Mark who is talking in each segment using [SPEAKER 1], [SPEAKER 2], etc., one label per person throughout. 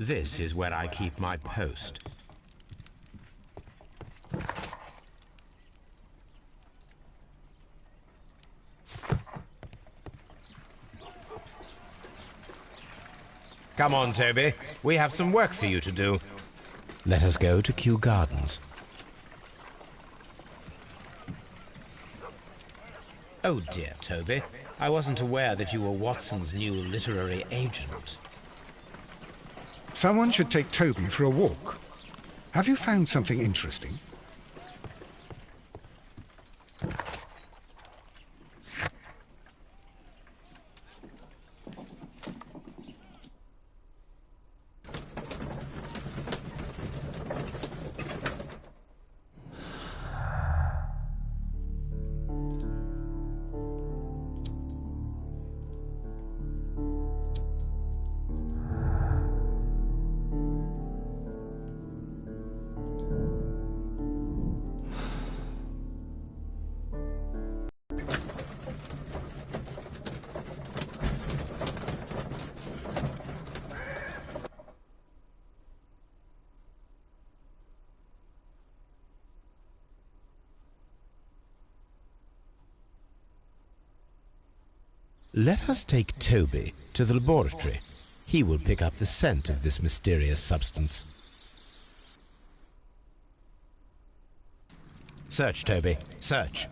[SPEAKER 1] This is where I keep my post. Come on, Toby. We have some work for you to do. Let us go to Kew Gardens. Oh dear, Toby. I wasn't aware that you were Watson's new literary agent.
[SPEAKER 2] Someone should take Toby for a walk. Have you found something interesting?
[SPEAKER 1] Let us take Toby to the laboratory. He will pick up the scent of this mysterious substance. Search, Toby. Search.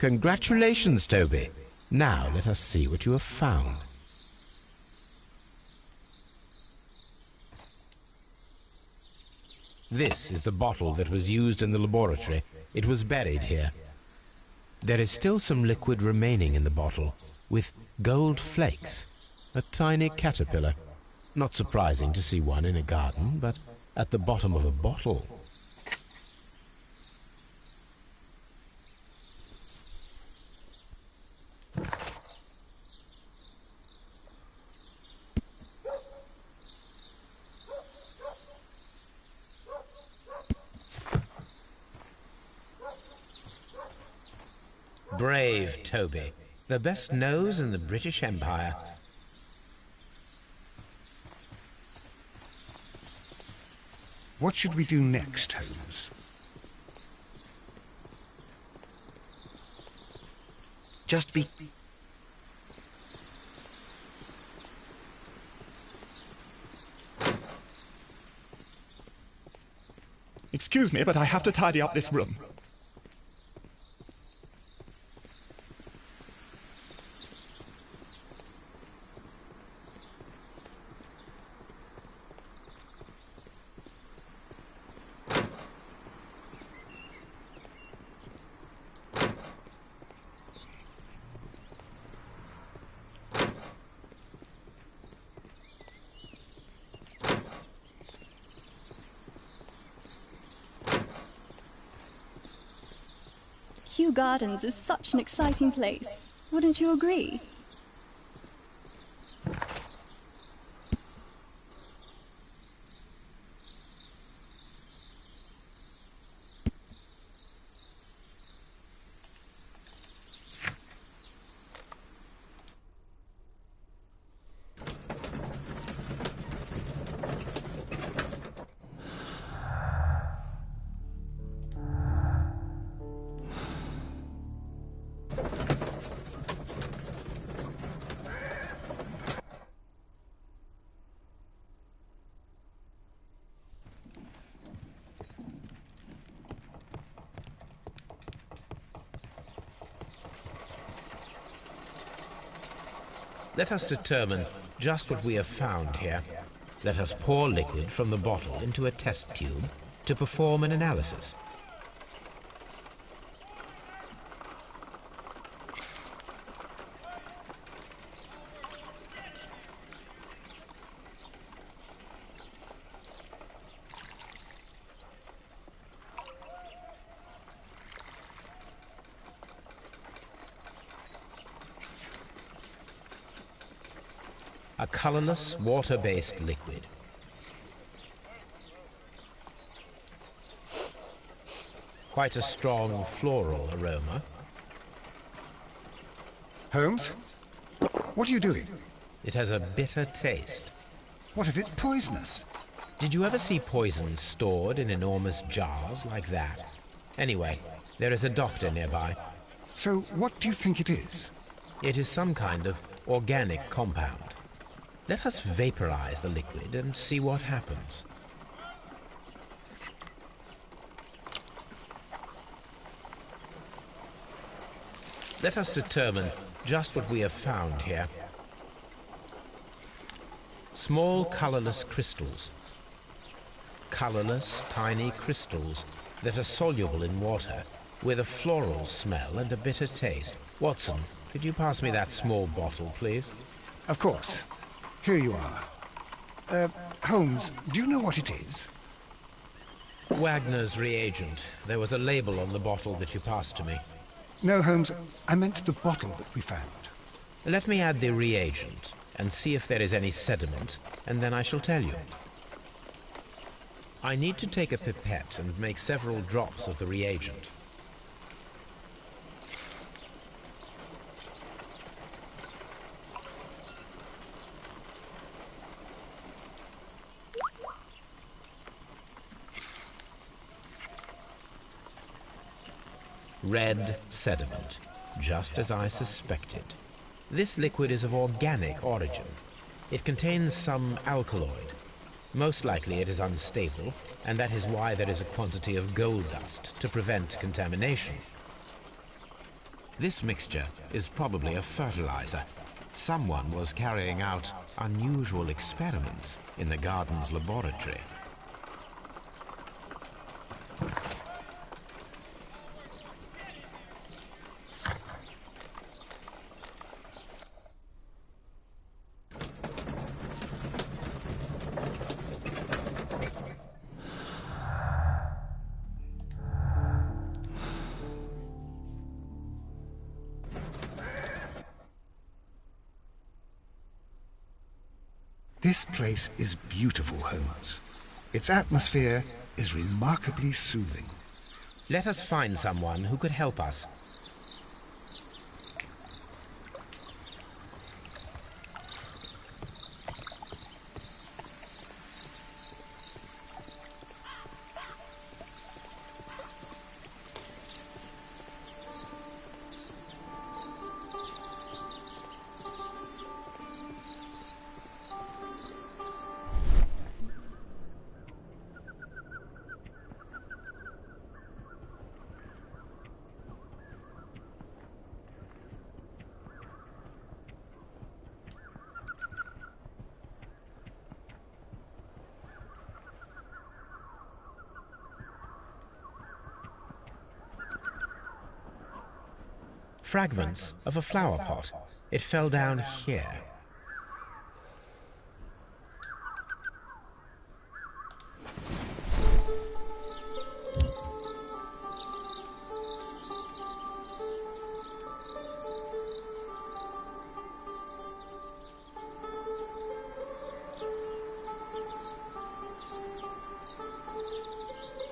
[SPEAKER 1] Congratulations, Toby. Now let us see what you have found. This is the bottle that was used in the laboratory. It was buried here. There is still some liquid remaining in the bottle, with gold flakes, a tiny caterpillar. Not surprising to see one in a garden, but at the bottom of a bottle. Brave Toby, the best nose in the British Empire.
[SPEAKER 2] What should we do next, Holmes?
[SPEAKER 3] Just be...
[SPEAKER 4] Excuse me, but I have to tidy up this room.
[SPEAKER 5] Kew Gardens is such an exciting place. Wouldn't you agree?
[SPEAKER 1] Let us determine just what we have found here. Let us pour liquid from the bottle into a test tube to perform an analysis. A colorless, water-based liquid. Quite a strong floral aroma.
[SPEAKER 2] Holmes? What are you doing?
[SPEAKER 1] It has a bitter taste.
[SPEAKER 2] What if it's poisonous?
[SPEAKER 1] Did you ever see poison stored in enormous jars like that? Anyway, there is a doctor nearby.
[SPEAKER 2] So what do you think it is?
[SPEAKER 1] It is some kind of organic compound. Let us vaporize the liquid and see what happens. Let us determine just what we have found here. Small colorless crystals. Colorless, tiny crystals that are soluble in water with a floral smell and a bitter taste. Watson, could you pass me that small bottle, please?
[SPEAKER 2] Of course. Here you are. Holmes, do you know what it is?
[SPEAKER 1] Wagner's reagent. There was a label on the bottle that you passed to me.
[SPEAKER 2] No, Holmes, I meant the bottle that we found.
[SPEAKER 1] Let me add the reagent and see if there is any sediment, and then I shall tell you. I need to take a pipette and make several drops of the reagent. Red sediment, just as I suspected. This liquid is of organic origin. It contains some alkaloid. Most likely it is unstable, and that is why there is a quantity of gold dust to prevent contamination. This mixture is probably a fertilizer. Someone was carrying out unusual experiments in the garden's laboratory.
[SPEAKER 2] This place is beautiful, Holmes. Its atmosphere is remarkably soothing.
[SPEAKER 1] Let us find someone who could help us. Fragments of a flower pot. It fell down here.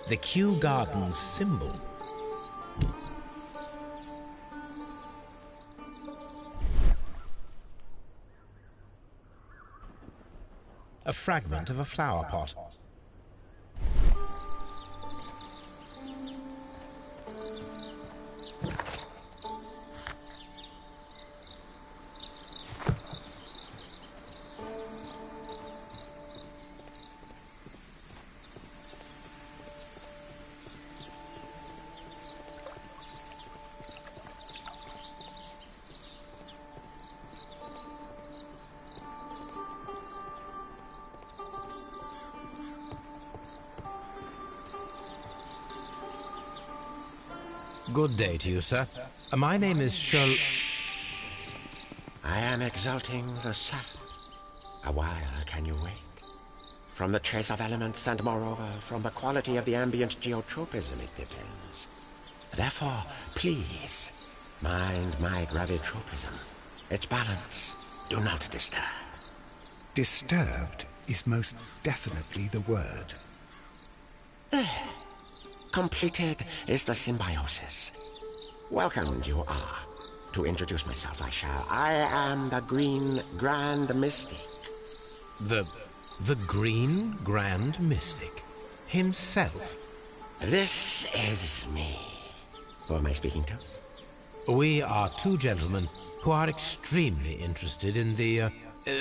[SPEAKER 1] The Kew Gardens symbol. A fragment of a flower pot. Good day to you, sir. My name is Sherlock...
[SPEAKER 3] I am exalting the sun. A while can you wait? From the trace of elements and moreover from the quality of the ambient geotropism it depends. Therefore, please, mind my gravitropism. Its balance, do not disturb.
[SPEAKER 2] Disturbed is most definitely the word.
[SPEAKER 3] There. Completed is the symbiosis. Welcome you are. To introduce myself, I am the Green Grand Mystic.
[SPEAKER 1] The Green Grand Mystic? Himself?
[SPEAKER 3] This is me. Who am I speaking to?
[SPEAKER 1] We are two gentlemen who are extremely interested in the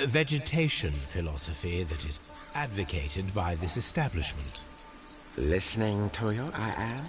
[SPEAKER 1] vegetation philosophy that is advocated by this establishment.
[SPEAKER 3] Listening to you, I am.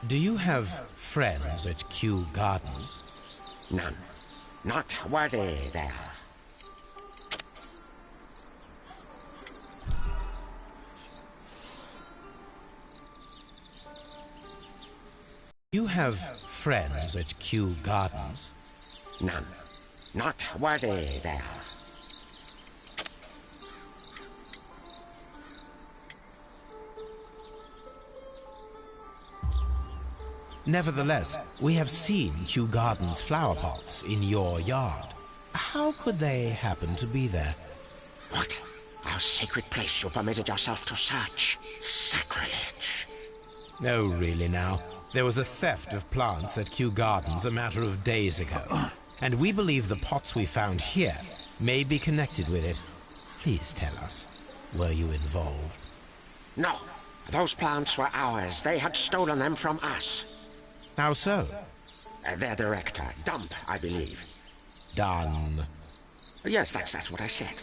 [SPEAKER 1] Do you have friends at Kew Gardens?
[SPEAKER 3] None. Not worthy there.
[SPEAKER 1] You have friends at Kew Gardens?
[SPEAKER 3] None. Not worthy there.
[SPEAKER 1] Nevertheless, we have seen Kew Gardens flower pots in your yard. How could they happen to be there?
[SPEAKER 3] What? Our sacred place you permitted yourself to search? Sacrilege.
[SPEAKER 1] Oh, really now. There was a theft of plants at Kew Gardens a matter of days ago, and we believe the pots we found here may be connected with it. Please tell us, were you involved?
[SPEAKER 3] No. Those plants were ours. They had stolen them from us.
[SPEAKER 1] How so?
[SPEAKER 3] Their director, Dump, I believe.
[SPEAKER 1] Done.
[SPEAKER 3] Yes, that's what I said.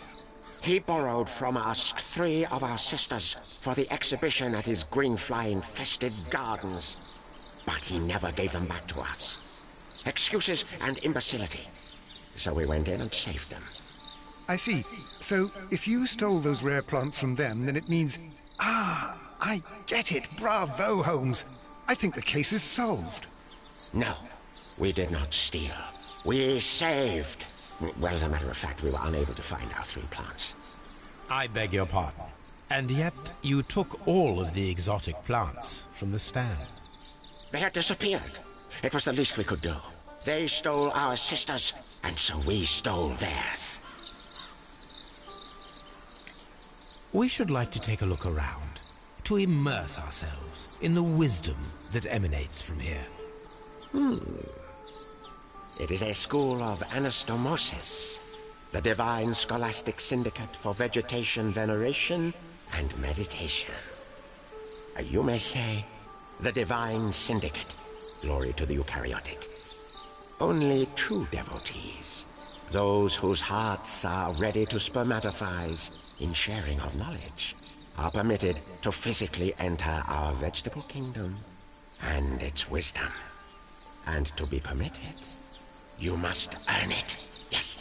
[SPEAKER 3] He borrowed from us 3 of our sisters for the exhibition at his green fly-infested gardens. But he never gave them back to us. Excuses and imbecility. So we went in and saved them.
[SPEAKER 2] I see. So, if you stole those rare plants from them, then it means... Ah, I get it. Bravo, Holmes. I think the case is solved.
[SPEAKER 3] No, we did not steal. We saved. Well, as a matter of fact, we were unable to find our 3 plants.
[SPEAKER 1] I beg your pardon. And yet, you took all of the exotic plants from the stand.
[SPEAKER 3] They had disappeared. It was the least we could do. They stole our sisters, and so we stole theirs.
[SPEAKER 1] We should like to take a look around, to immerse ourselves in the wisdom that emanates from here.
[SPEAKER 3] It is a school of anastomosis, the divine scholastic syndicate for vegetation veneration and meditation. You may say, the divine syndicate, glory to the eukaryotic. Only true devotees, those whose hearts are ready to spermatophize in sharing of knowledge, are permitted to physically enter our vegetable kingdom and its wisdom. And to be permitted, you must earn it. Yes.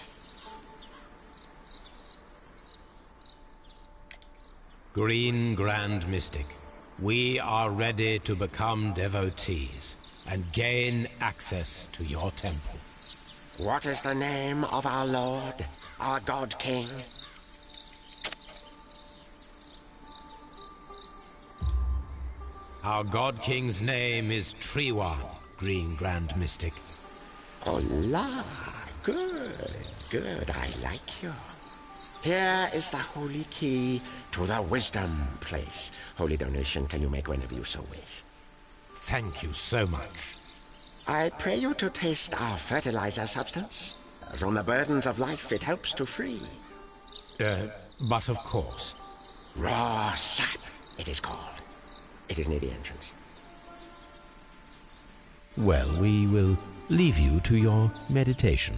[SPEAKER 1] Green Grand Mystic, we are ready to become devotees and gain access to your temple.
[SPEAKER 3] What is the name of our Lord, our God King?
[SPEAKER 1] Our God King's name is Triwan, Green Grand Mystic.
[SPEAKER 3] Oh, la. Good, good. I like you. Here is the holy key to the wisdom place. Holy donation can you make whenever you so wish.
[SPEAKER 1] Thank you so much.
[SPEAKER 3] I pray you to taste our fertilizer substance. From the burdens of life it helps to free.
[SPEAKER 1] But of course.
[SPEAKER 3] Raw sap, it is called. It is near the entrance.
[SPEAKER 1] Well, we will leave you to your meditation.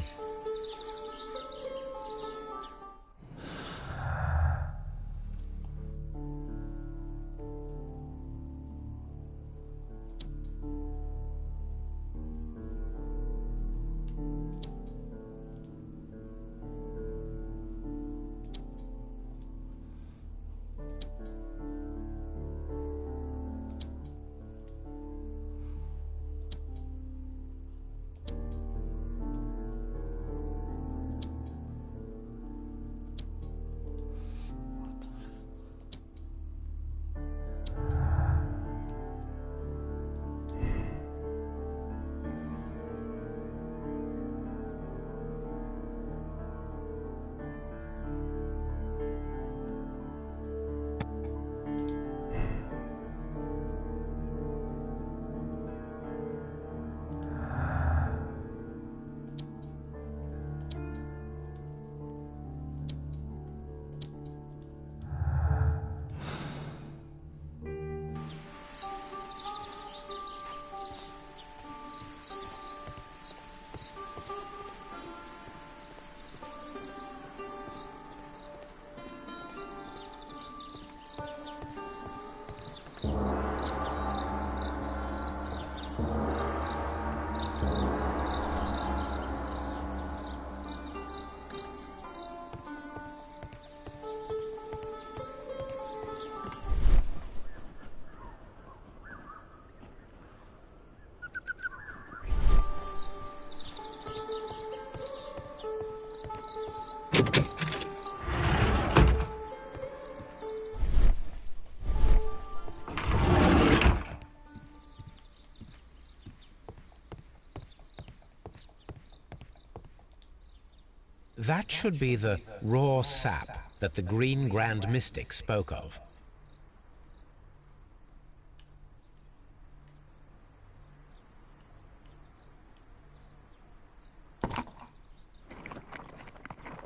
[SPEAKER 1] That should be the raw sap that the Green Grand Mystic spoke of.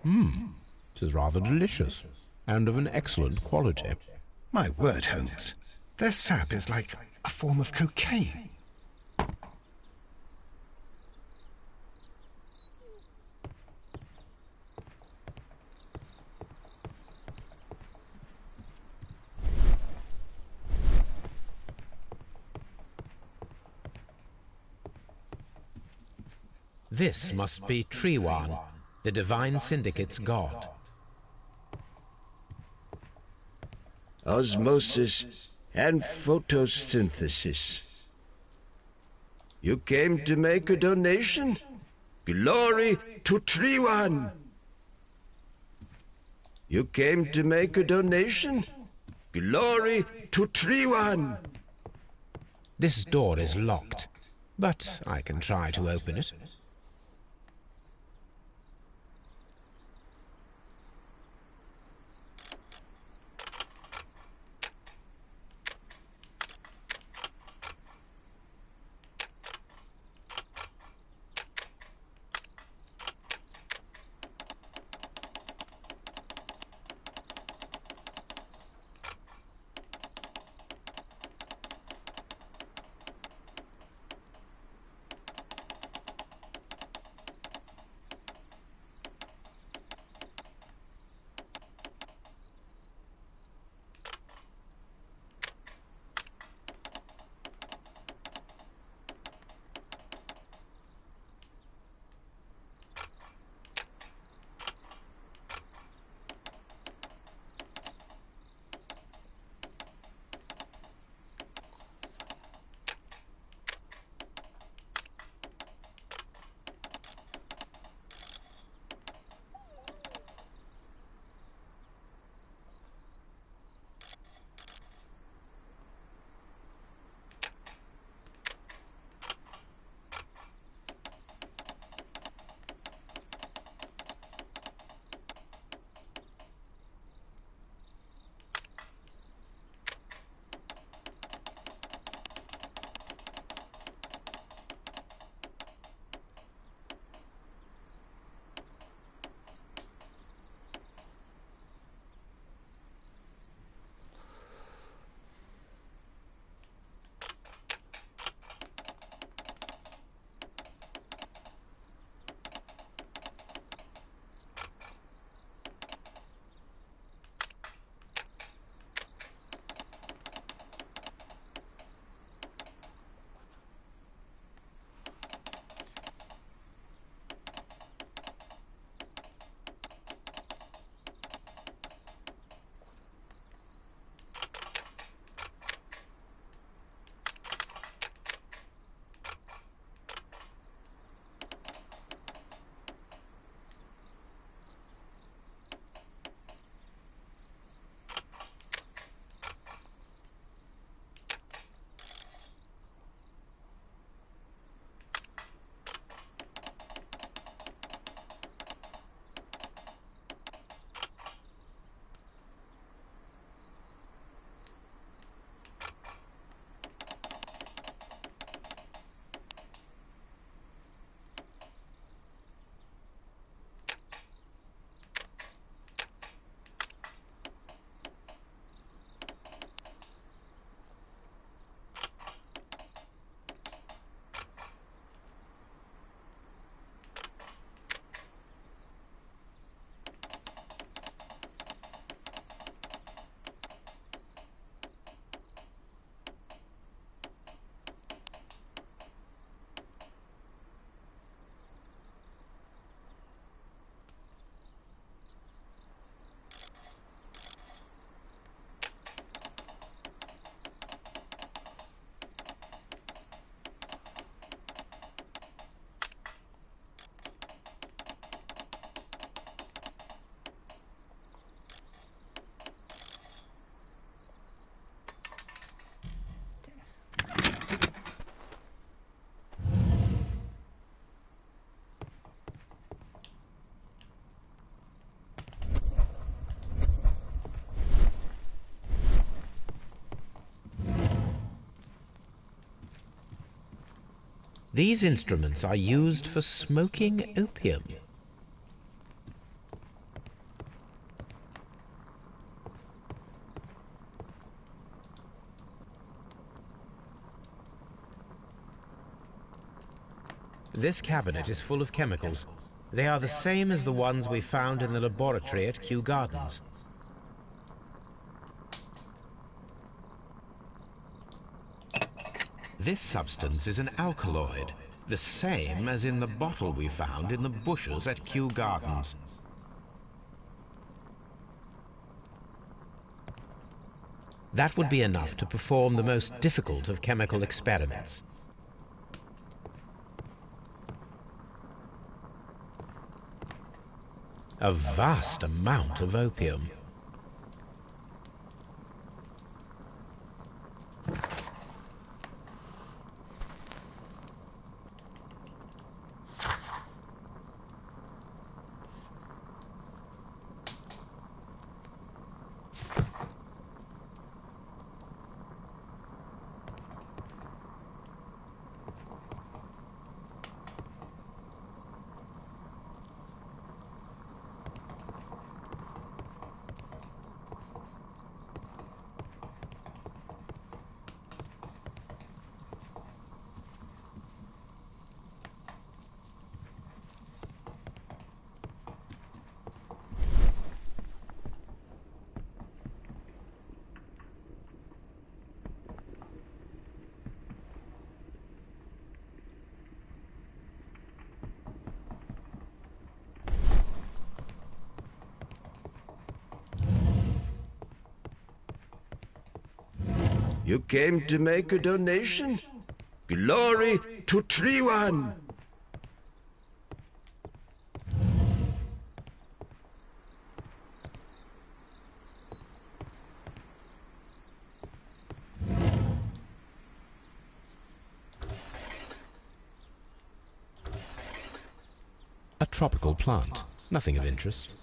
[SPEAKER 1] It is rather delicious, and of an excellent quality.
[SPEAKER 2] My word, Holmes. Their sap is like a form of cocaine.
[SPEAKER 1] This must be Triwan, the Divine Syndicate's god.
[SPEAKER 6] Osmosis and photosynthesis. You came to make a donation? Glory to Triwan! You came to make a donation? Glory to Triwan!
[SPEAKER 1] This door is locked, but I can try to open it. These instruments are used for smoking opium. This cabinet is full of chemicals. They are the same as the ones we found in the laboratory at Kew Gardens. This substance is an alkaloid, the same as in the bottle we found in the bushes at Kew Gardens. That would be enough to perform the most difficult of chemical experiments. A vast amount of opium.
[SPEAKER 6] You came to make a donation? Glory to Tree One!
[SPEAKER 1] A tropical plant, nothing of interest.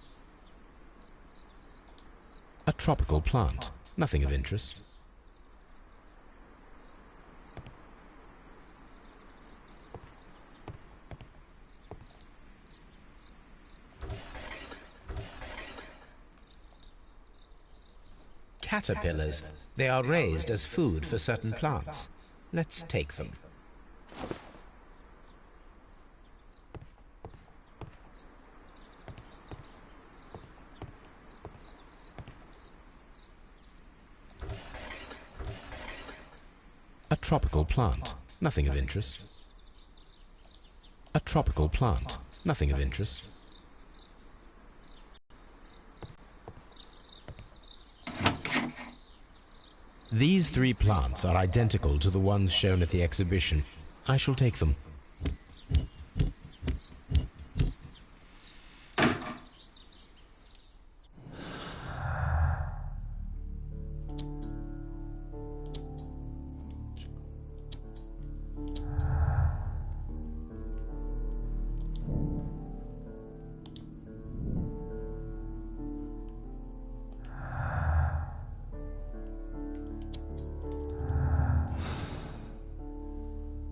[SPEAKER 1] A tropical plant, nothing of interest. Caterpillars. They are raised as food for certain plants. Let's take them. A tropical plant. Nothing of interest. A tropical plant. Nothing of interest. These three plants are identical to the ones shown at the exhibition. I shall take them.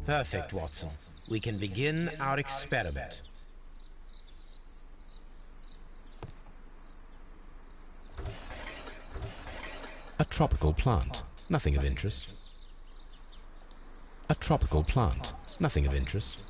[SPEAKER 1] Perfect, Watson. We can begin our experiment. A tropical plant. Nothing of interest. A tropical plant. Nothing of interest.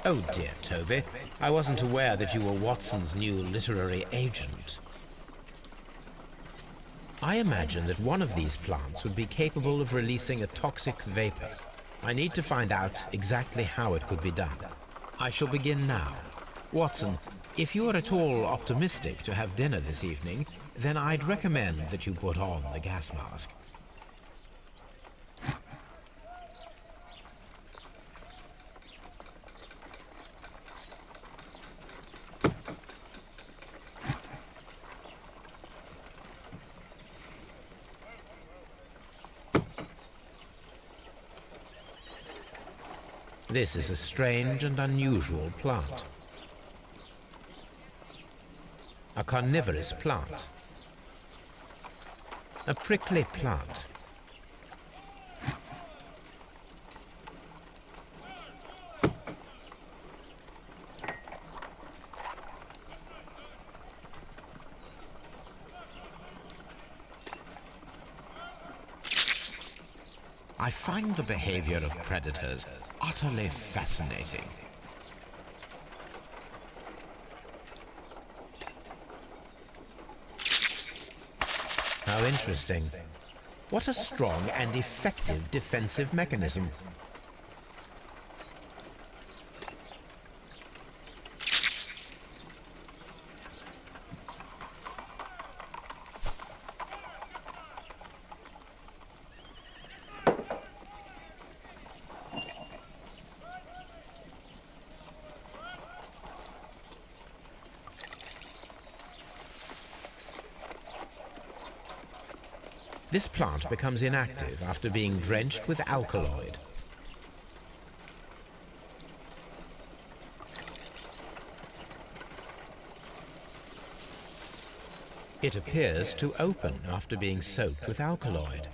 [SPEAKER 1] Oh dear, Toby. I wasn't aware that you were Watson's new literary agent. I imagine that one of these plants would be capable of releasing a toxic vapor. I need to find out exactly how it could be done. I shall begin now. Watson, if you are at all optimistic to have dinner this evening, then I'd recommend that you put on the gas mask. This is a strange and unusual plant. A carnivorous plant. A prickly plant. I find the behavior of predators utterly fascinating. How interesting. What a strong and effective defensive mechanism. This plant becomes inactive after being drenched with alkaloid. It appears to open after being soaked with alkaloid.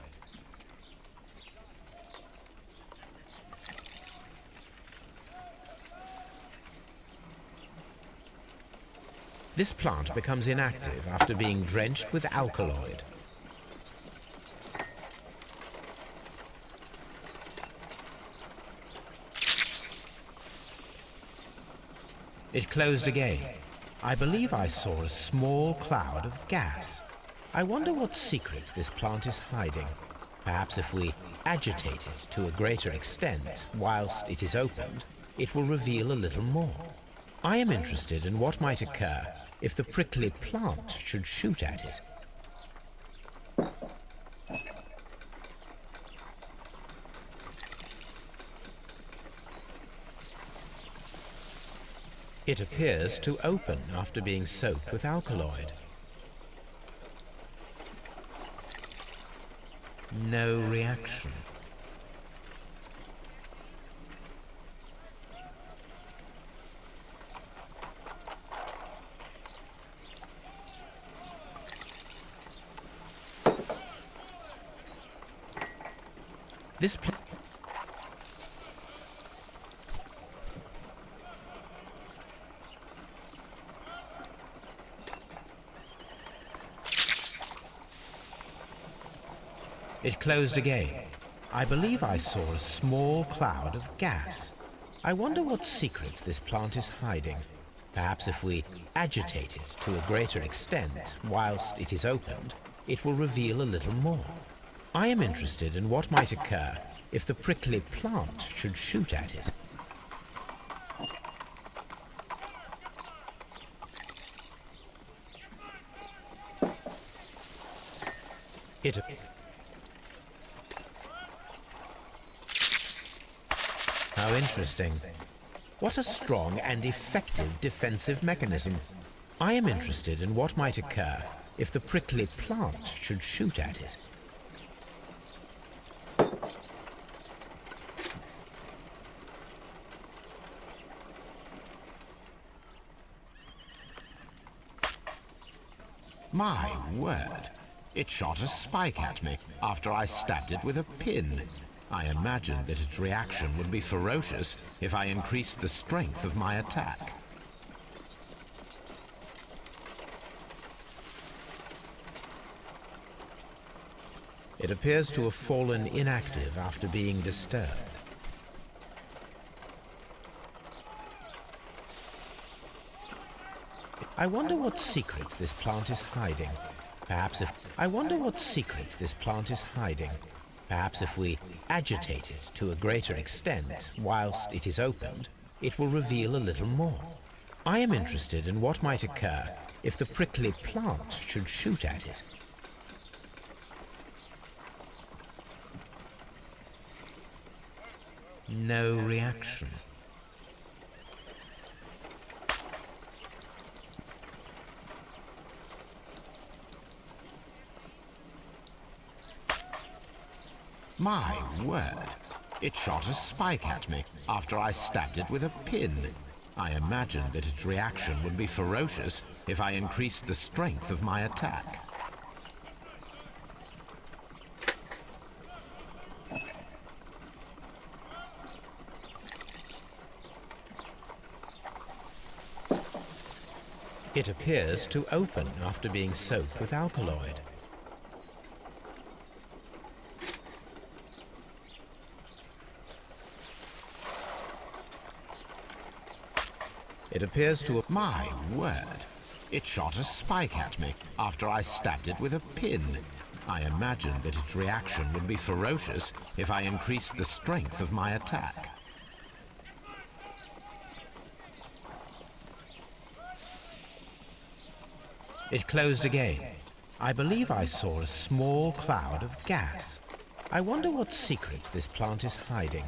[SPEAKER 1] This plant becomes inactive after being drenched with alkaloid. It closed again. I believe I saw a small cloud of gas. I wonder what secrets this plant is hiding. Perhaps if we agitate it to a greater extent whilst it is opened, it will reveal a little more. I am interested in what might occur if the prickly plant should shoot at it. It appears to open after being soaked with alkaloid. No reaction. This It closed again. I believe I saw a small cloud of gas. I wonder what secrets this plant is hiding. Perhaps if we agitate it to a greater extent whilst it is opened, it will reveal a little more. I am interested in what might occur if the prickly plant should shoot at it. How interesting. What a strong and effective defensive mechanism. I am interested in what might occur if the prickly plant should shoot at it. My word! It shot a spike at me after I stabbed it with a pin. I imagined that its reaction would be ferocious if I increased the strength of my attack. It appears to have fallen inactive after being disturbed. I wonder what secrets this plant is hiding. I wonder what secrets this plant is hiding. Perhaps if we agitate it to a greater extent whilst it is opened, it will reveal a little more. I am interested in what might occur if the prickly plant should shoot at it. No reaction. My word! It shot a spike at me after I stabbed it with a pin. I imagined that its reaction would be ferocious if I increased the strength of my attack. It appears to open after being soaked with alkaloid. It appears to... My word! It shot a spike at me after I stabbed it with a pin. I imagined that its reaction would be ferocious if I increased the strength of my attack. It closed again. I believe I saw a small cloud of gas. I wonder what secrets this plant is hiding.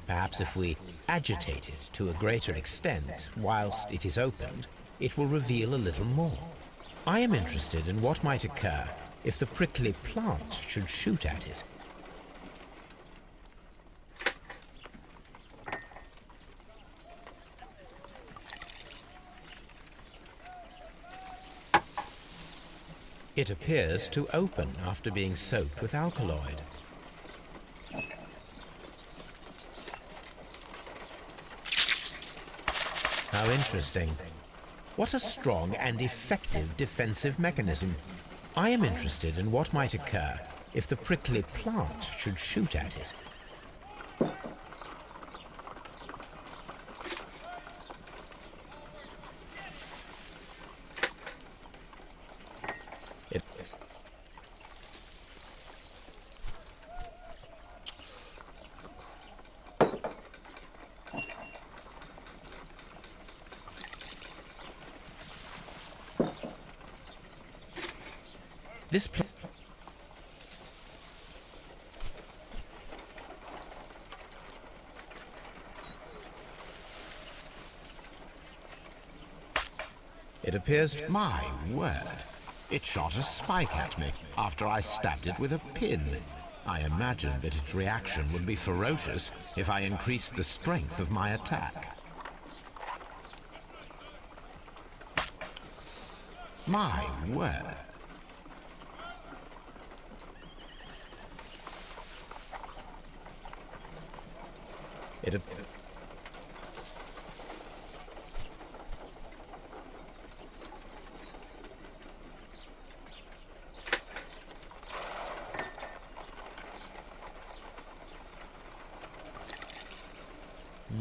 [SPEAKER 1] Perhaps if we agitate it to a greater extent whilst it is opened, it will reveal a little more. I am interested in what might occur if the prickly plant should shoot at it. It appears to open after being soaked with alkaloid. How interesting. What a strong and effective defensive mechanism. I am interested in what might occur if the prickly plant should shoot at it. It appears... My word! It shot a spike at me after I stabbed it with a pin. I imagined that its reaction would be ferocious if I increased the strength of my attack. My word!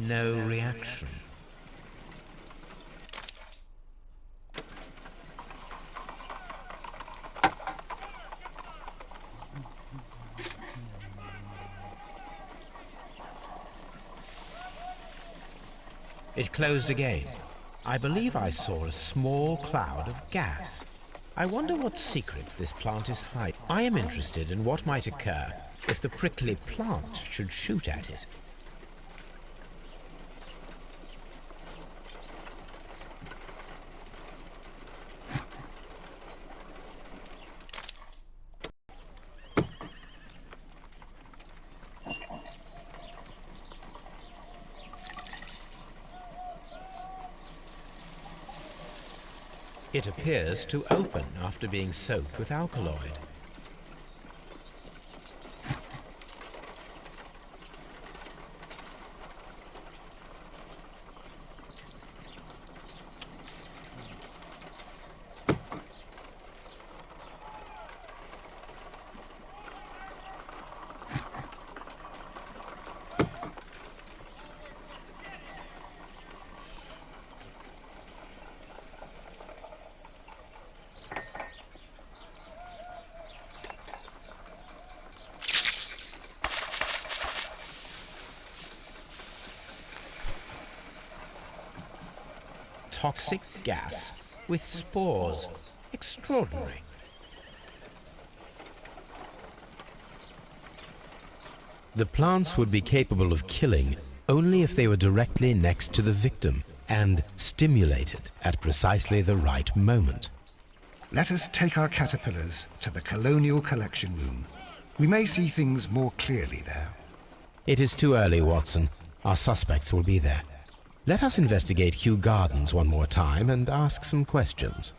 [SPEAKER 1] No reaction. It closed again. I believe I saw a small cloud of gas. I wonder what secrets this plant is hiding. I am interested in what might occur if the prickly plant should shoot at it. It appears to open after being soaked with alkaloid. toxic gas with spores. Extraordinary. The plants would be capable of killing only if they were directly next to the victim and stimulated at precisely the right moment.
[SPEAKER 2] Let us take our caterpillars to the Colonial Collection Room. We may see things more clearly there.
[SPEAKER 1] It is too early, Watson. Our suspects will be there. Let us investigate Kew Gardens one more time and ask some questions.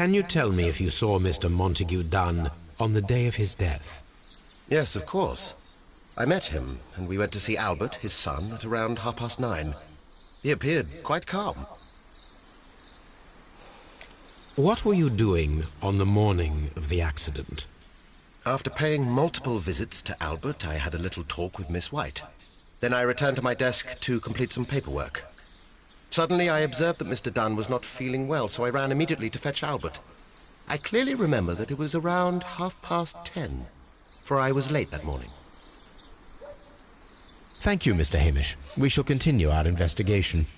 [SPEAKER 1] Can you tell me if you saw Mr. Montague Dunn on the day of his death?
[SPEAKER 7] Yes, of course. I met him, and we went to see Albert, his son, at around 9:30. He appeared quite calm.
[SPEAKER 1] What were you doing on the morning of the accident?
[SPEAKER 7] After paying multiple visits to Albert, I had a little talk with Miss White. Then I returned to my desk to complete some paperwork. Suddenly I observed that Mr. Dunn was not feeling well, so I ran immediately to fetch Albert. I clearly remember that it was around 10:30, for I was late that morning.
[SPEAKER 1] Thank you, Mr. Hamish. We shall continue our investigation.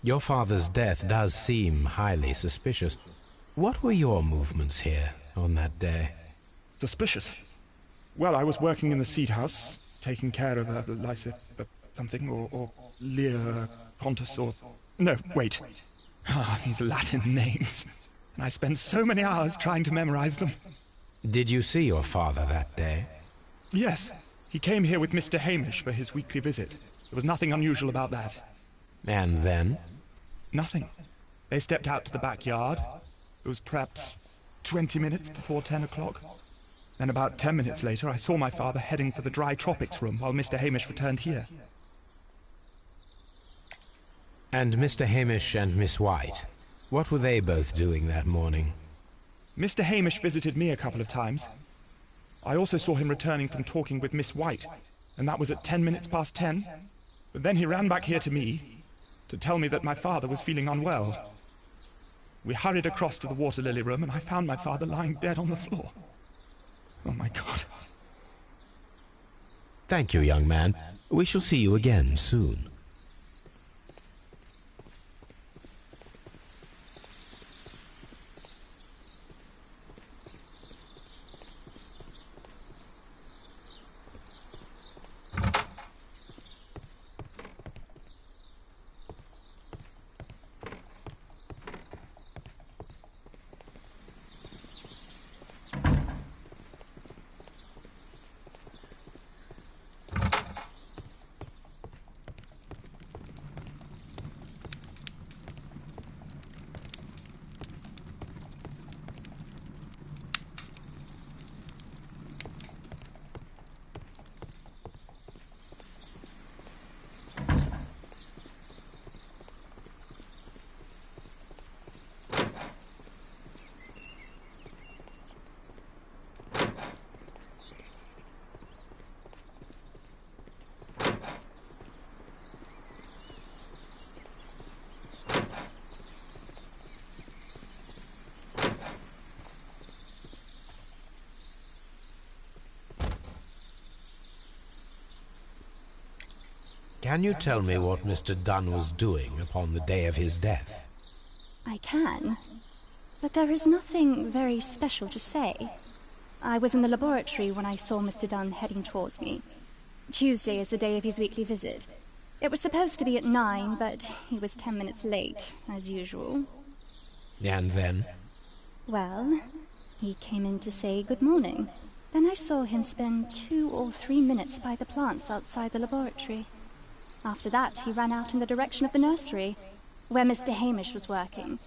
[SPEAKER 1] Your father's death does seem highly suspicious. What were your movements here on that day?
[SPEAKER 4] Suspicious? Well, I was working in the seed house, taking care of something, or Lear Pontus, or... No, wait. Ah, these Latin names. And I spent so many hours trying to memorize them.
[SPEAKER 1] Did you see your father that day?
[SPEAKER 4] Yes. He came here with Mr. Hamish for his weekly visit. There was nothing unusual about that.
[SPEAKER 1] And then?
[SPEAKER 4] Nothing. They stepped out to the backyard. It was perhaps 20 minutes before 10 o'clock. Then about 10 minutes later, I saw my father heading for the dry tropics room while Mr. Hamish returned here.
[SPEAKER 1] And Mr. Hamish and Miss White, what were they both doing that morning?
[SPEAKER 4] Mr. Hamish visited me a couple of times. I also saw him returning from talking with Miss White, and that was at 10 minutes past 10. But then he ran back here to me to tell me that my father was feeling unwell. We hurried across to the water lily room, and I found my father lying dead on the floor. Oh my God.
[SPEAKER 1] Thank you, young man. We shall see you again soon. Can you tell me what Mr. Dunn was doing upon the day of his death?
[SPEAKER 5] I can, but there is nothing very special to say. I was in the laboratory when I saw Mr. Dunn heading towards me. Tuesday is the day of his weekly visit. It was supposed to be at 9, but he was 10 minutes late, as usual.
[SPEAKER 1] And then?
[SPEAKER 5] Well, he came in to say good morning. Then I saw him spend 2 or 3 minutes by the plants outside the laboratory. After that, he ran out in the direction of the nursery, where Mr. Hamish was working.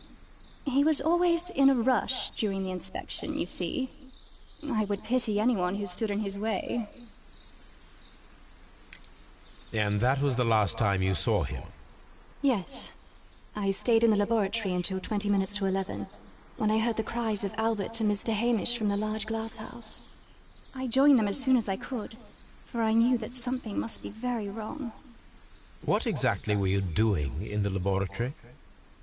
[SPEAKER 5] He was always in a rush during the inspection, you see. I would pity anyone who stood in his way.
[SPEAKER 1] And that was the last time you saw him?
[SPEAKER 8] Yes. I stayed in the laboratory until 20 minutes to 11, when I heard the cries of Albert and Mr. Hamish from the large glass house.
[SPEAKER 5] I joined them as soon as I could, for I knew that something must be very wrong.
[SPEAKER 1] What exactly were you doing in the laboratory?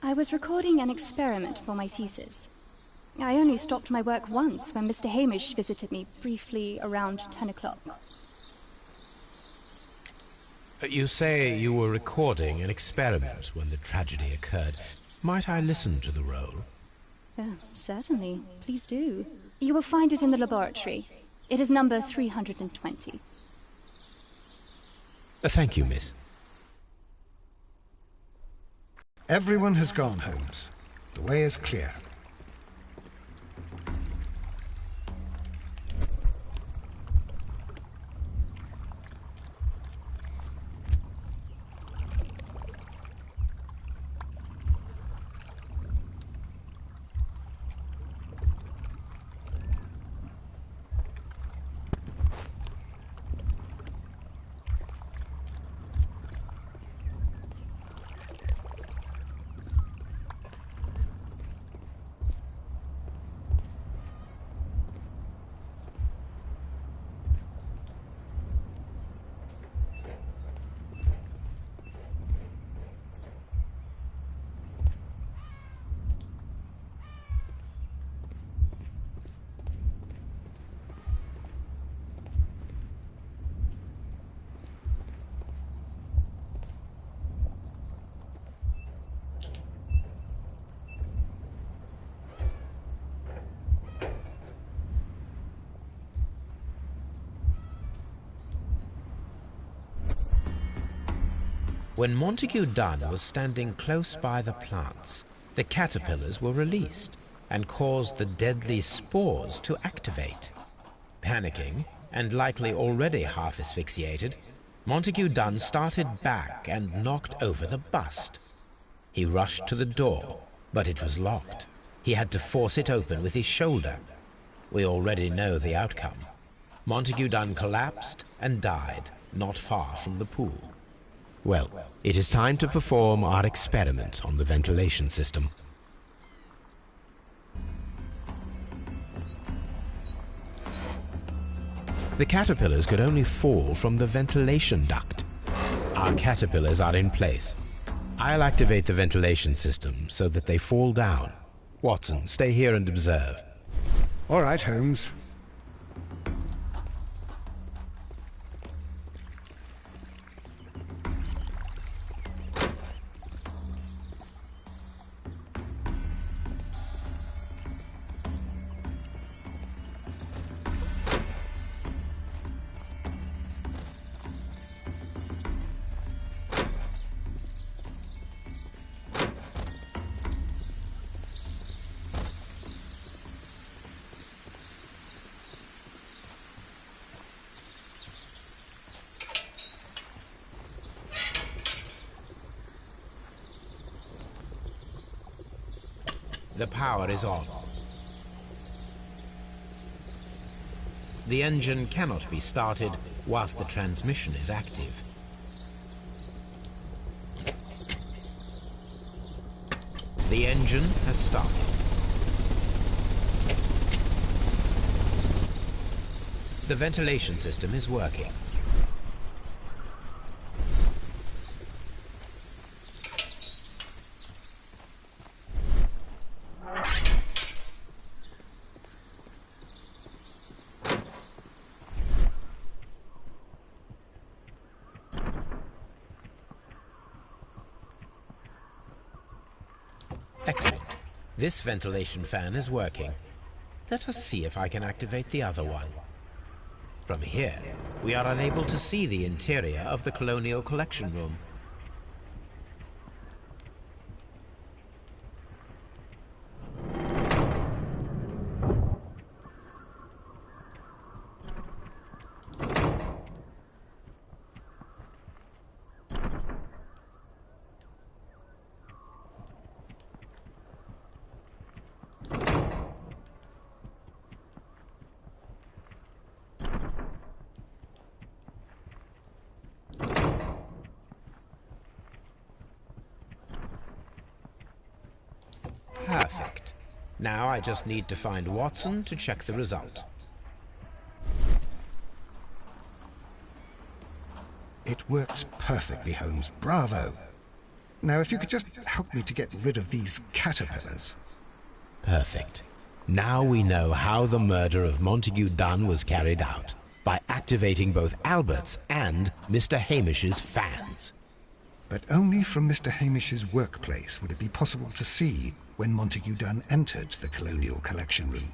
[SPEAKER 5] I was recording an experiment for my thesis. I only stopped my work once when Mr. Hamish visited me briefly around 10 o'clock.
[SPEAKER 1] You say you were recording an experiment when the tragedy occurred. Might I listen to the roll?
[SPEAKER 5] Certainly. Please do. You will find it in the laboratory. It is number 320.
[SPEAKER 1] Thank you, miss.
[SPEAKER 2] Everyone has gone, Holmes. The way is clear.
[SPEAKER 1] When Montague Dunn was standing close by the plants, the caterpillars were released and caused the deadly spores to activate. Panicking, and likely already half asphyxiated, Montague Dunn started back and knocked over the bust. He rushed to the door, but it was locked. He had to force it open with his shoulder. We already know the outcome. Montague Dunn collapsed and died not far from the pool. Well, it is time to perform our experiment on the ventilation system. The caterpillars could only fall from the ventilation duct. Our caterpillars are in place. I'll activate the ventilation system so that they fall down. Watson, stay here and observe.
[SPEAKER 2] All right, Holmes.
[SPEAKER 1] The power is on. The engine cannot be started whilst the transmission is active. The engine has started. The ventilation system is working. Excellent. This ventilation fan is working. Let us see if I can activate the other one. From here, we are unable to see the interior of the Colonial Collection Room. Perfect. Now I just need to find Watson to check the result.
[SPEAKER 2] It works perfectly, Holmes. Bravo. Now, if you could just help me to get rid of these caterpillars.
[SPEAKER 1] Perfect. Now we know how the murder of Montague Dunn was carried out, by activating both Albert's and Mr. Hamish's fans.
[SPEAKER 2] But only from Mr. Hamish's workplace would it be possible to see when Montague Dunn entered the Colonial Collection Room.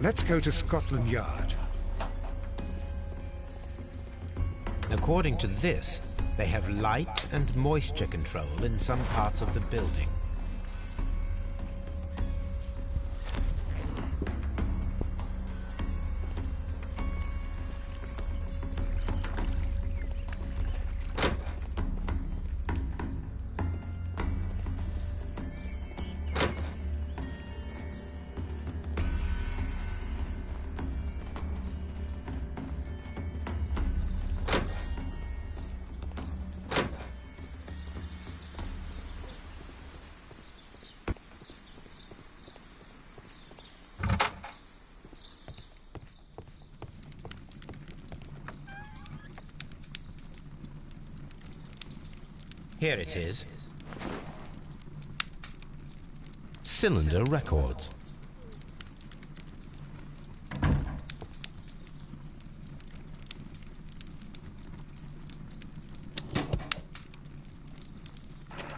[SPEAKER 2] Let's go to Scotland Yard.
[SPEAKER 1] According to this, they have light and moisture control in some parts of the building. Here it is. Cylinder Records.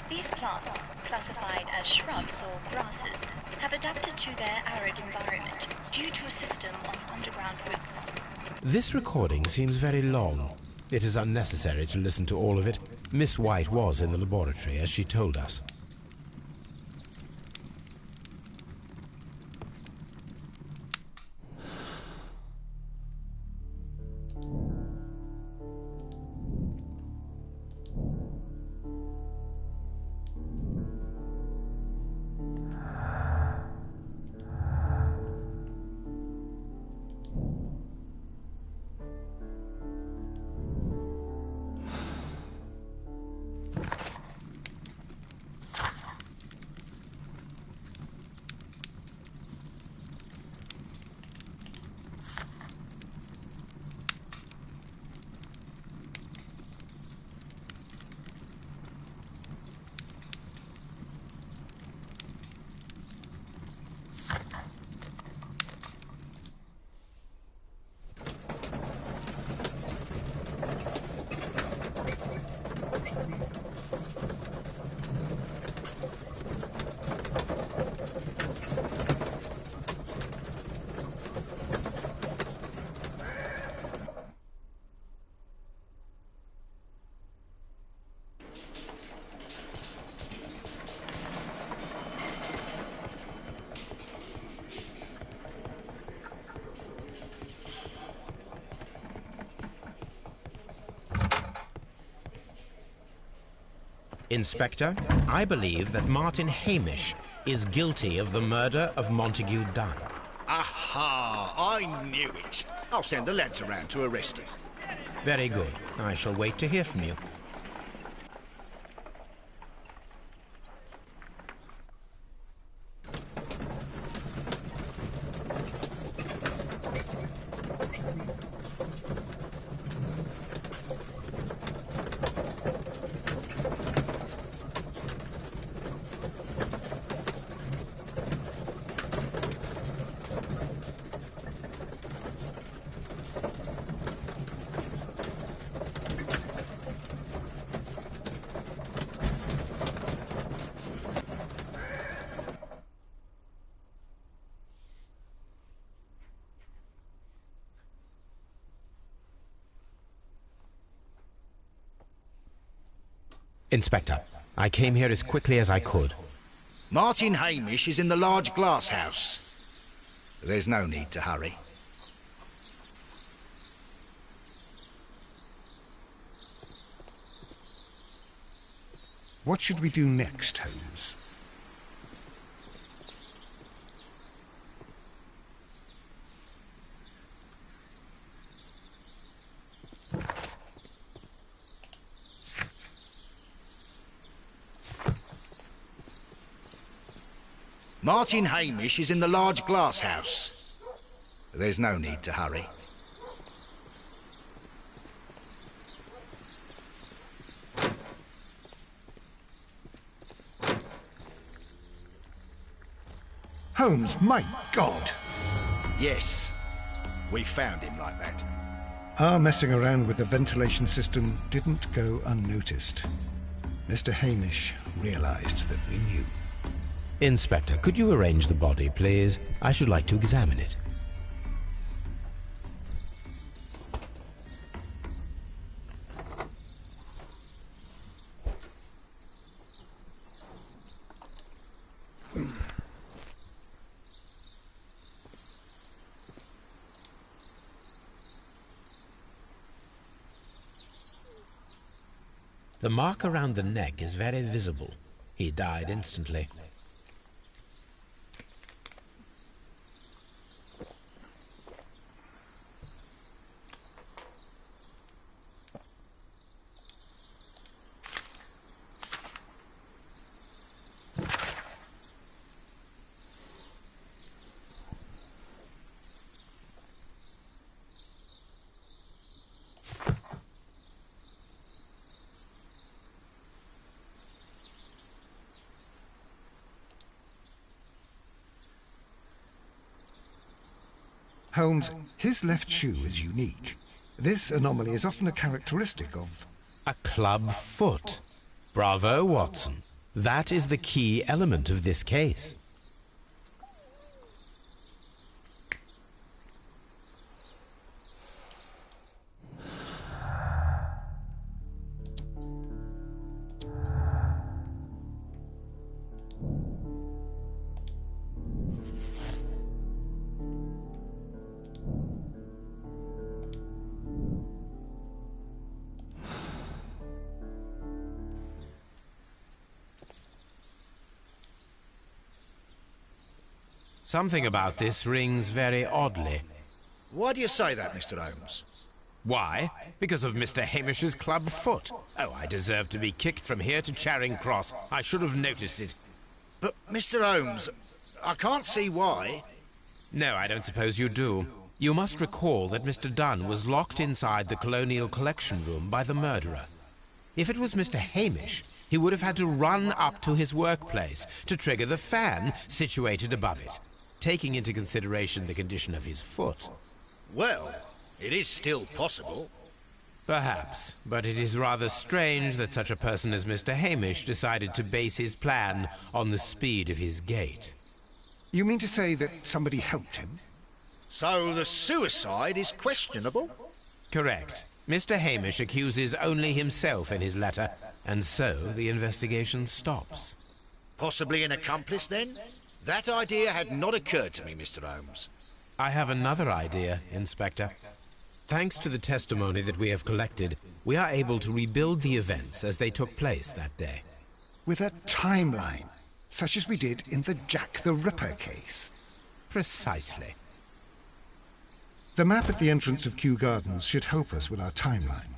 [SPEAKER 9] These plants, classified as shrubs or grasses, have adapted to their arid environment due to a system of underground roots.
[SPEAKER 1] This recording seems very long. It is unnecessary to listen to all of it. Miss White was in the laboratory, as she told us. Inspector, I believe that Martin Hamish is guilty of the murder of Montague Dunn.
[SPEAKER 10] Aha! I knew it. I'll send the lads around to arrest him.
[SPEAKER 1] Very good. I shall wait to hear from you. Inspector, I came here as quickly as I could.
[SPEAKER 10] Martin Hamish is in the large glass house. There's no need to hurry.
[SPEAKER 2] What should we do next, Holmes?
[SPEAKER 10] Martin Hamish is in the large glass house. There's no need to hurry.
[SPEAKER 2] Holmes, my God!
[SPEAKER 10] Yes, we found him like that.
[SPEAKER 2] Our messing around with the ventilation system didn't go unnoticed. Mr. Hamish realized that we knew.
[SPEAKER 1] Inspector, could you arrange the body, please? I should like to examine it. The mark around the neck is very visible. He died instantly.
[SPEAKER 2] Holmes, his left shoe is unique. This anomaly is often a characteristic of...
[SPEAKER 1] A club foot. Bravo, Watson. That is the key element of this case. Something about this rings very oddly.
[SPEAKER 10] Why do you say that, Mr. Holmes?
[SPEAKER 1] Why? Because of Mr. Hamish's club foot. Oh, I deserve to be kicked from here to Charing Cross. I should have noticed it.
[SPEAKER 10] But, Mr. Holmes, I can't see why.
[SPEAKER 1] No, I don't suppose you do. You must recall that Mr. Dunn was locked inside the Colonial Collection Room by the murderer. If it was Mr. Hamish, he would have had to run up to his workplace to trigger the fan situated above it, taking into consideration the condition of his foot.
[SPEAKER 10] Well, it is still possible.
[SPEAKER 1] Perhaps, but it is rather strange that such a person as Mr. Hamish decided to base his plan on the speed of his gait.
[SPEAKER 2] You mean to say that somebody helped him?
[SPEAKER 10] So the suicide is questionable?
[SPEAKER 1] Correct. Mr. Hamish accuses only himself in his letter, and so the investigation stops.
[SPEAKER 10] Possibly an accomplice, then? That idea had not occurred to me, Mr. Holmes.
[SPEAKER 1] I have another idea, Inspector. Thanks to the testimony that we have collected, we are able to rebuild the events as they took place that day.
[SPEAKER 2] With a timeline, such as we did in the Jack the Ripper case.
[SPEAKER 1] Precisely.
[SPEAKER 2] The map at the entrance of Kew Gardens should help us with our timeline.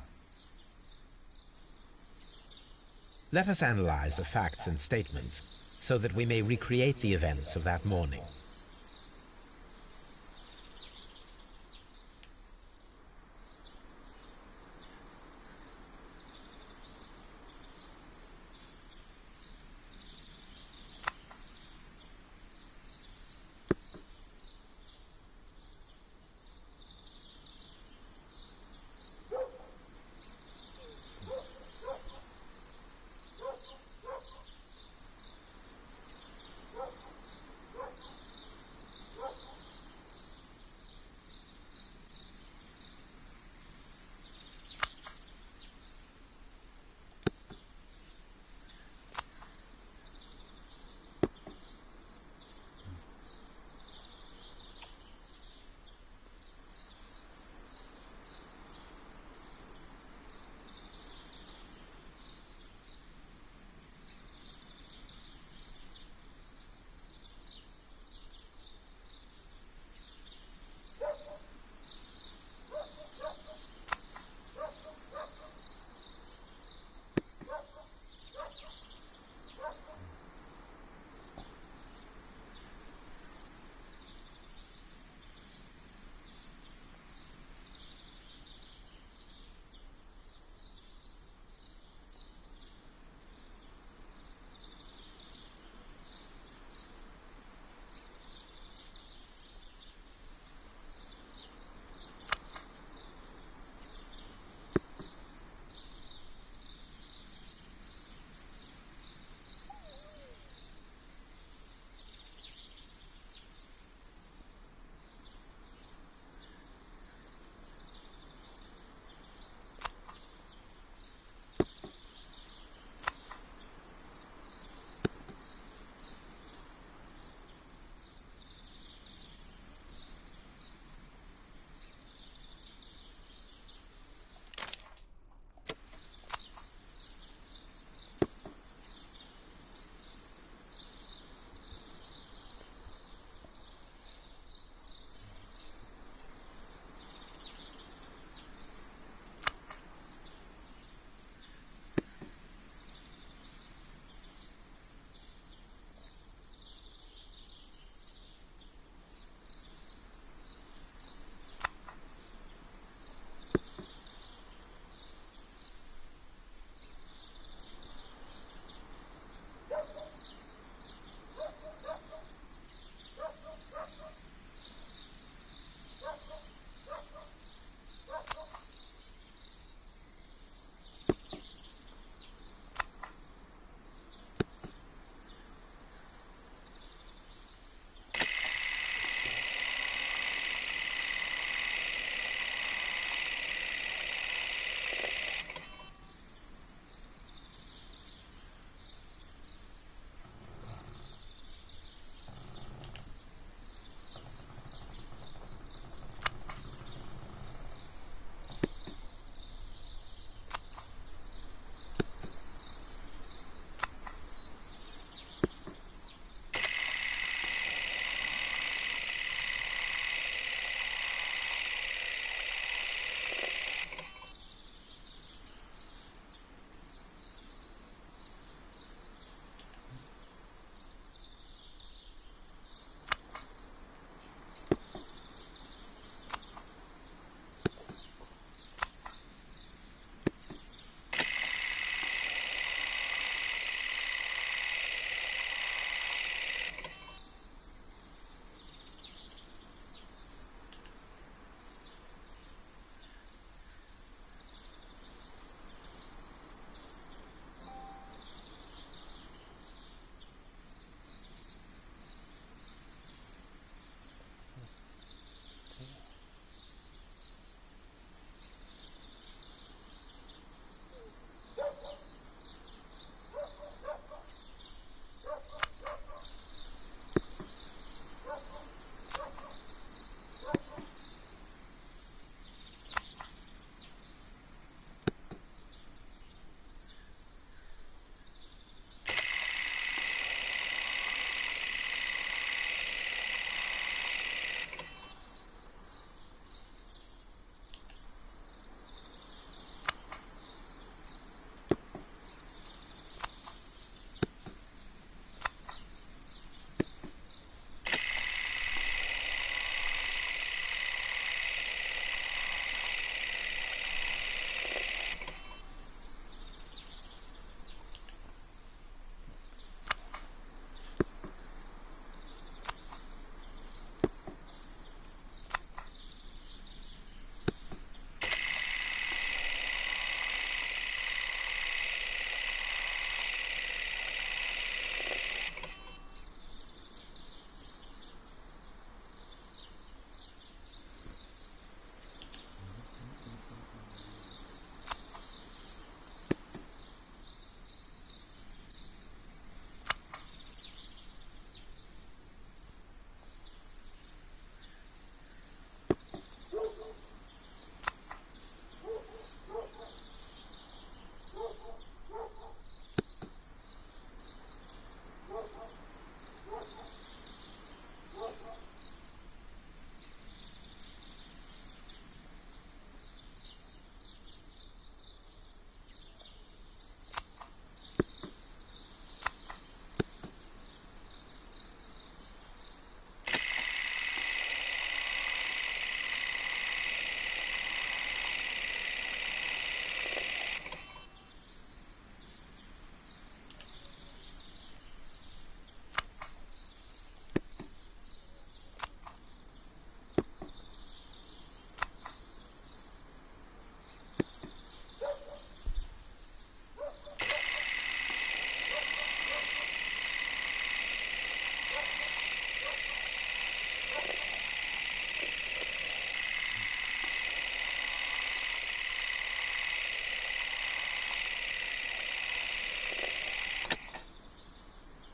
[SPEAKER 1] Let us analyze the facts and statements so that we may recreate the events of that morning.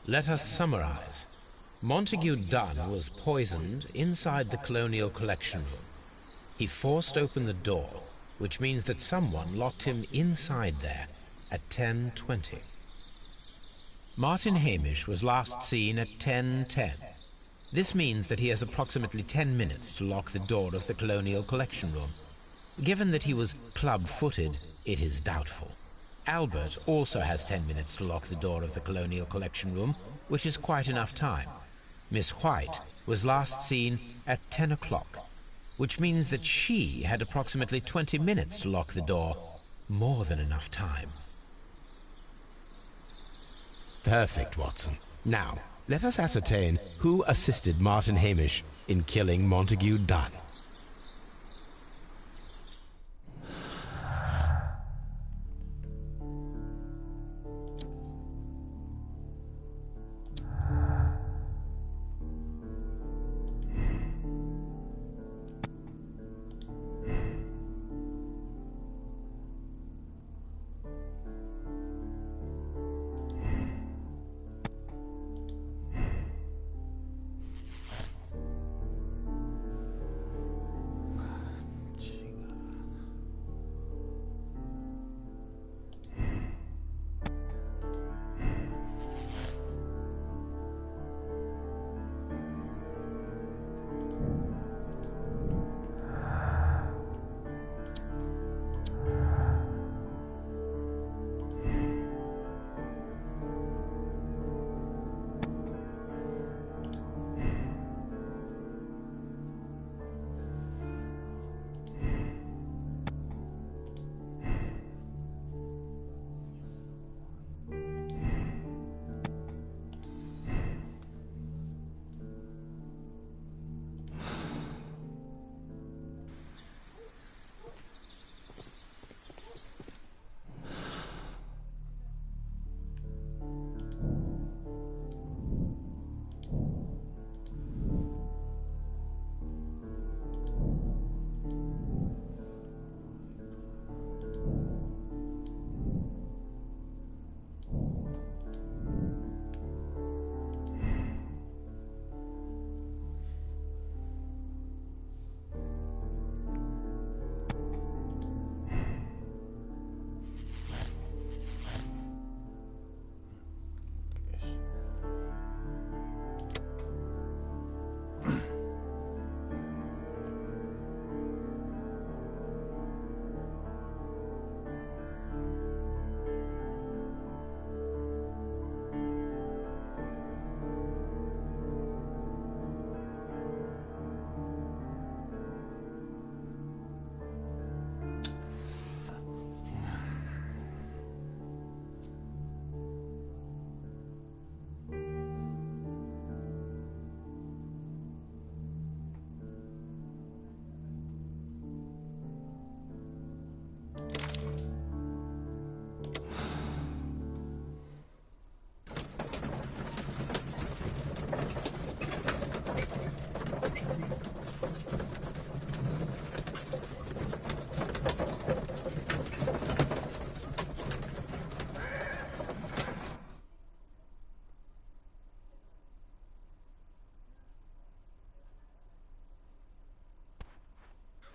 [SPEAKER 1] Let us summarize. Montague Dunn was poisoned inside the Colonial Collection Room. He forced open the door, which means that someone locked him inside there at 10:20. Martin Hamish was last seen at 10:10. This means that he has approximately 10 minutes to lock the door of the Colonial Collection Room. Given that he was club-footed, it is doubtful. Albert also has 10 minutes to lock the door of the Colonial Collection Room, which is quite enough time. Miss White was last seen at 10 o'clock, which means that she had approximately 20 minutes to lock the door. More than enough time. Perfect, Watson. Now, let us ascertain who assisted Martin Hamish in killing Montague Dunn.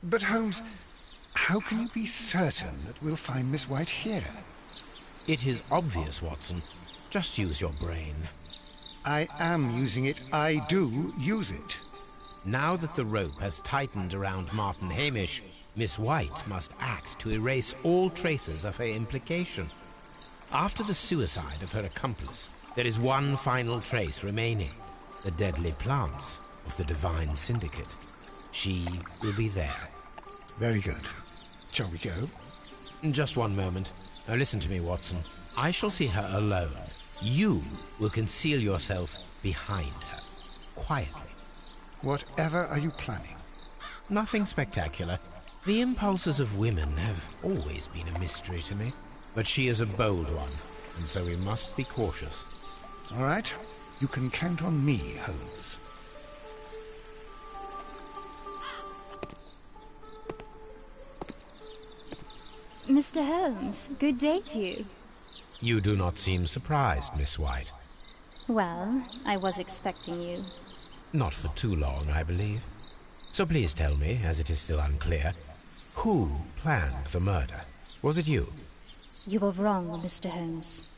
[SPEAKER 2] But Holmes, how can you be certain that we'll find Miss White here?
[SPEAKER 1] It is obvious, Watson. Just use your brain.
[SPEAKER 2] I am using it. I do use it.
[SPEAKER 1] Now that the rope has tightened around Martin Hamish, Miss White must act to erase all traces of her implication. After the suicide of her accomplice, there is one final trace remaining: the deadly plants of the Divine Syndicate. She will be there.
[SPEAKER 2] Very good. Shall we go?
[SPEAKER 1] Just one moment. Now listen to me, Watson. I shall see her alone. You will conceal yourself behind her, quietly.
[SPEAKER 2] Whatever are you planning?
[SPEAKER 1] Nothing spectacular. The impulses of women have always been a mystery to me. But she is a bold one, and so we must be cautious.
[SPEAKER 2] All right. You can count on me, Holmes.
[SPEAKER 5] Mr. Holmes, good day to you.
[SPEAKER 1] You do not seem surprised, Miss White.
[SPEAKER 5] Well, I was expecting you.
[SPEAKER 1] Not for too long, I believe. So please tell me, as it is still unclear, who planned the murder? Was it you?
[SPEAKER 5] You were wrong, Mr. Holmes.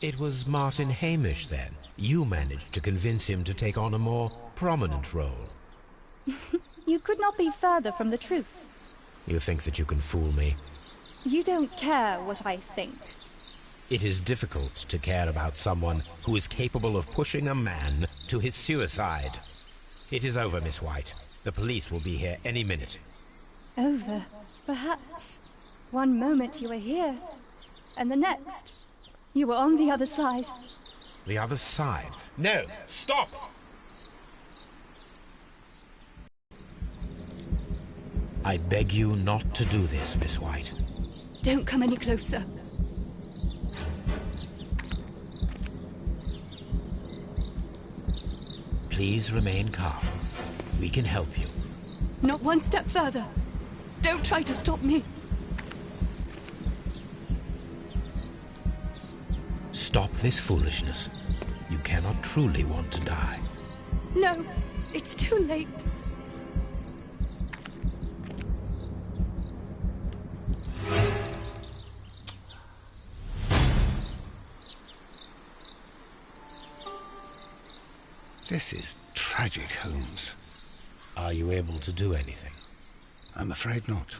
[SPEAKER 1] It was Martin Hamish, then. You managed to convince him to take on a more prominent role.
[SPEAKER 5] You could not be further from the truth.
[SPEAKER 1] You think that you can fool me?
[SPEAKER 5] You don't care what I think.
[SPEAKER 1] It is difficult to care about someone who is capable of pushing a man to his suicide. It is over, Miss White. The police will be here any minute.
[SPEAKER 5] Over, perhaps. One moment you were here, and the next, you were on the other side.
[SPEAKER 1] The other side? No! Stop! I beg you not to do this, Miss White.
[SPEAKER 8] Don't come any closer.
[SPEAKER 1] Please remain calm. We can help you.
[SPEAKER 8] Not one step further. Don't try to stop me.
[SPEAKER 1] Stop this foolishness. You cannot truly want to die.
[SPEAKER 8] No, it's too late.
[SPEAKER 2] This is tragic, Holmes.
[SPEAKER 1] Are you able to do anything?
[SPEAKER 2] I'm afraid not.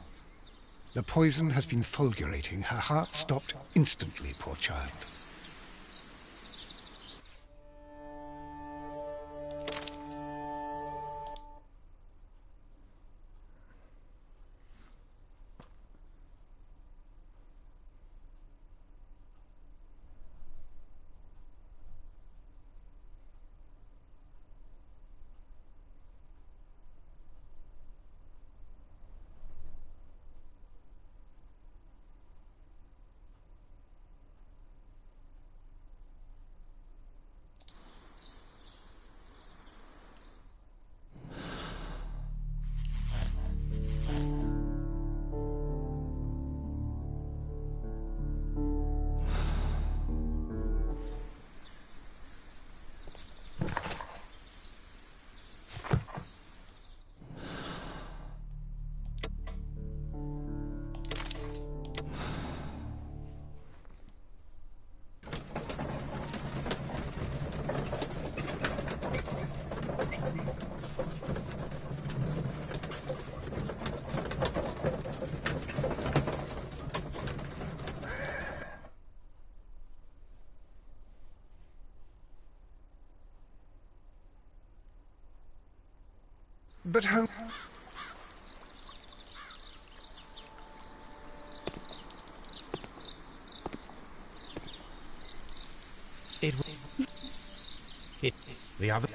[SPEAKER 2] The poison has been fulgurating. Her heart stopped instantly, poor child. But how...
[SPEAKER 1] The other...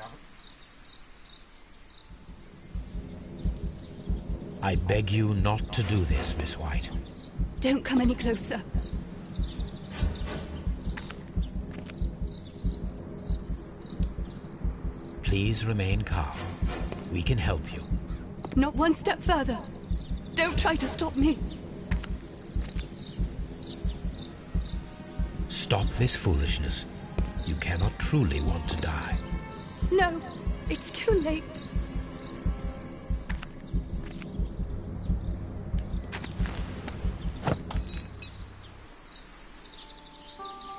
[SPEAKER 1] I beg you not to do this, Miss White.
[SPEAKER 8] Don't come any closer.
[SPEAKER 1] Please remain calm. We can help you.
[SPEAKER 8] Not one step further. Don't try to stop me.
[SPEAKER 1] Stop this foolishness. You cannot truly want to die.
[SPEAKER 8] No, it's too late.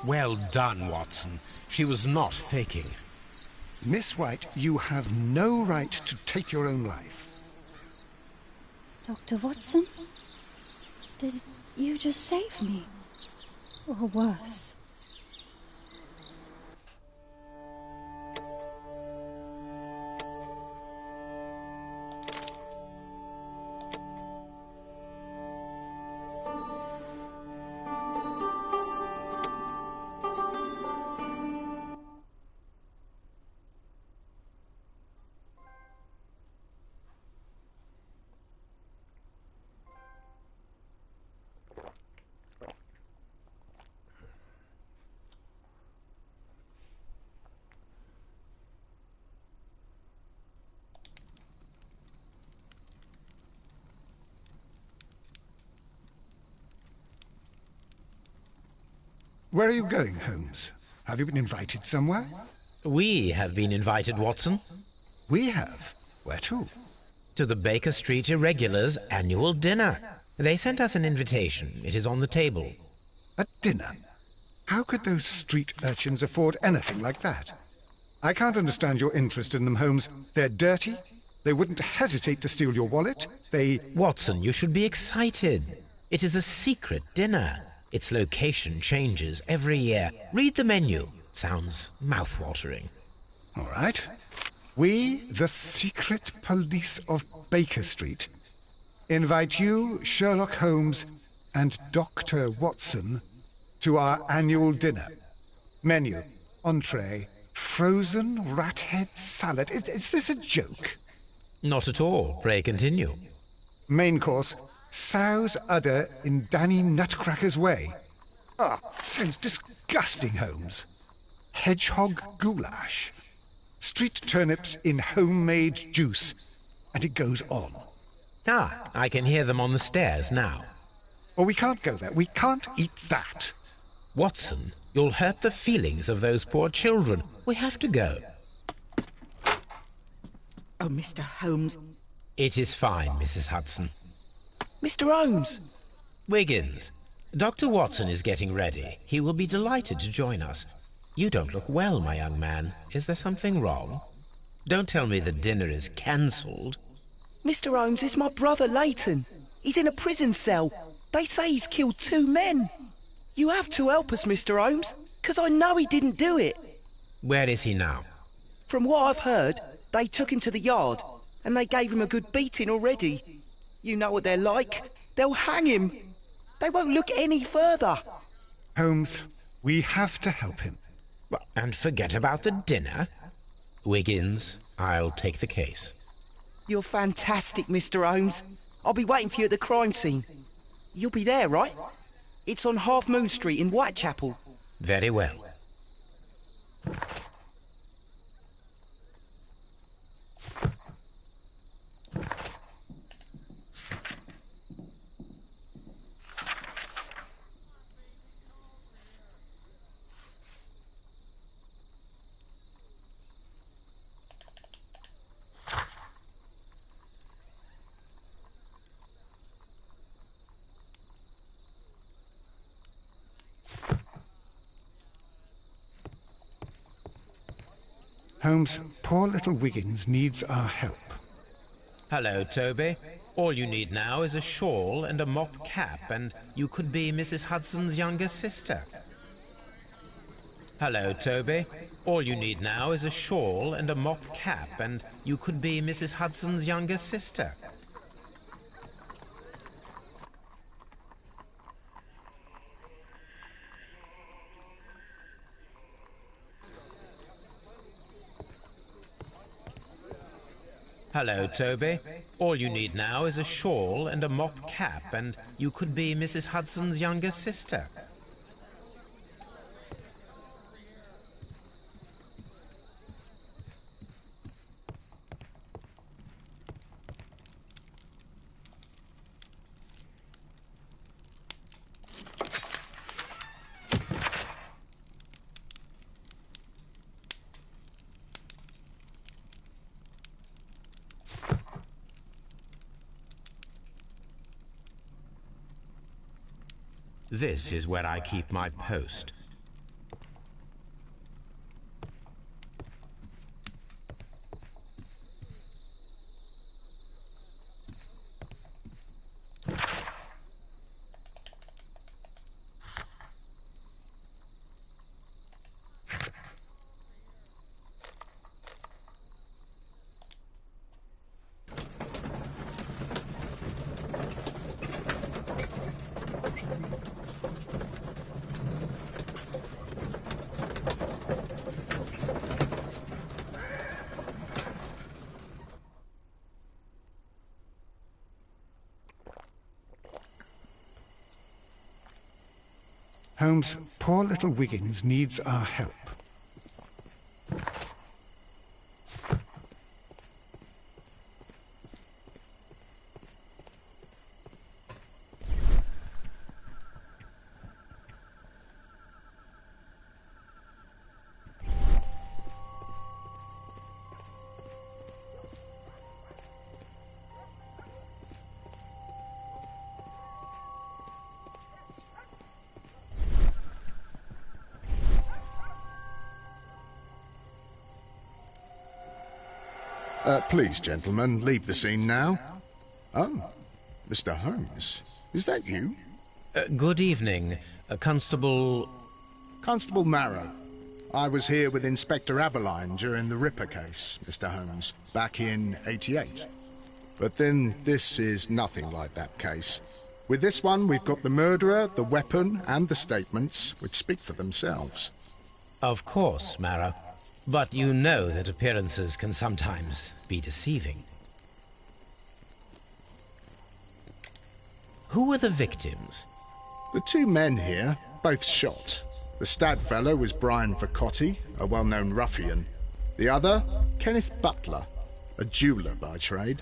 [SPEAKER 1] Well done, Watson. She was not faking.
[SPEAKER 2] Miss White, you have no right to take your own life.
[SPEAKER 5] Dr. Watson? Did you just save me? Or worse?
[SPEAKER 2] Where are you going, Holmes? Have you been invited somewhere?
[SPEAKER 1] We have been invited, Watson.
[SPEAKER 2] We have? Where to?
[SPEAKER 1] To the Baker Street Irregulars' annual dinner. They sent us an invitation. It is on the table.
[SPEAKER 2] A dinner? How could those street urchins afford anything like that? I can't understand your interest in them, Holmes. They're dirty. They wouldn't hesitate to steal your wallet.
[SPEAKER 1] Watson, you should be excited. It is a secret dinner. Its location changes every year. Read the menu. Sounds mouth-watering.
[SPEAKER 2] All right. We, the secret police of Baker Street, invite you, Sherlock Holmes, and Dr. Watson to our annual dinner. Menu, entree, frozen rat head salad. Is this a joke?
[SPEAKER 1] Not at all. Pray continue.
[SPEAKER 2] Main course, sow's udder in Danny Nutcracker's way. Sounds disgusting, Holmes. Hedgehog goulash. Street turnips in homemade juice. And it goes on.
[SPEAKER 1] I can hear them on the stairs now.
[SPEAKER 2] Oh, we can't go there. We can't eat that.
[SPEAKER 1] Watson, you'll hurt the feelings of those poor children. We have to go.
[SPEAKER 11] Oh, Mr. Holmes.
[SPEAKER 1] It is fine, Mrs. Hudson.
[SPEAKER 11] Mr. Holmes!
[SPEAKER 1] Wiggins, Dr. Watson is getting ready. He will be delighted to join us. You don't look well, my young man. Is there something wrong? Don't tell me the dinner is cancelled.
[SPEAKER 11] Mr. Holmes, it's my brother Leighton. He's in a prison cell. They say he's killed 2 men. You have to help us, Mr. Holmes, because I know he didn't do it.
[SPEAKER 1] Where is he now?
[SPEAKER 11] From what I've heard, they took him to the yard, and they gave him a good beating already. You know what they're like. They'll hang him. They won't look any further.
[SPEAKER 2] Holmes, we have to help him.
[SPEAKER 1] And forget about the dinner? Wiggins, I'll take the case.
[SPEAKER 11] You're fantastic, Mr. Holmes. I'll be waiting for you at the crime scene. You'll be there, right? It's on Half Moon Street in Whitechapel.
[SPEAKER 1] Very well.
[SPEAKER 2] Holmes, poor little Wiggins needs our help.
[SPEAKER 1] Hello, Toby. All you need now is a shawl and a mop cap, and you could be Mrs. Hudson's younger sister. Hello, Toby. All you need now is a shawl and a mop cap, and you could be Mrs. Hudson's younger sister. Hello, Toby. All you need now is a shawl and a mop cap, and you could be Mrs. Hudson's younger sister. This is where I keep my post.
[SPEAKER 2] Holmes, poor little Wiggins needs our help.
[SPEAKER 12] Please, gentlemen, leave the scene now. Oh, Mr. Holmes, is that you?
[SPEAKER 1] Good evening, Constable...
[SPEAKER 12] Constable Marrow. I was here with Inspector Aveline during the Ripper case, Mr. Holmes, back in '88. But then this is nothing like that case. With this one, we've got the murderer, the weapon, and the statements, which speak for themselves.
[SPEAKER 1] Of course, Marrow. But you know that appearances can sometimes be deceiving. Who were the victims?
[SPEAKER 12] The two men here, both shot. The stab fellow was Brian Vercotti, a well-known ruffian. The other, Kenneth Butler, a jeweller by trade.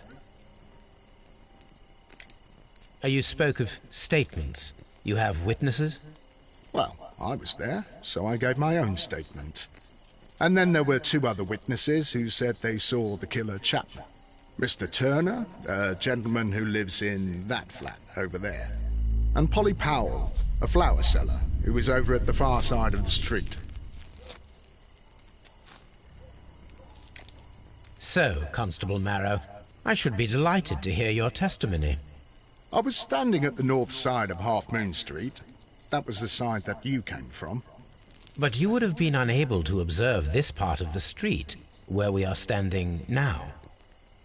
[SPEAKER 1] You spoke of statements. You have witnesses?
[SPEAKER 12] Well, I was there, so I gave my own statement. And then there were two other witnesses who said they saw the killer Chapman. Mr. Turner, a gentleman who lives in that flat over there. And Polly Powell, a flower seller, who was over at the far side of the street.
[SPEAKER 1] So, Constable Marrow, I should be delighted to hear your testimony.
[SPEAKER 12] I was standing at the north side of Half Moon Street. That was the side that you came from.
[SPEAKER 1] But you would have been unable to observe this part of the street, where we are standing now.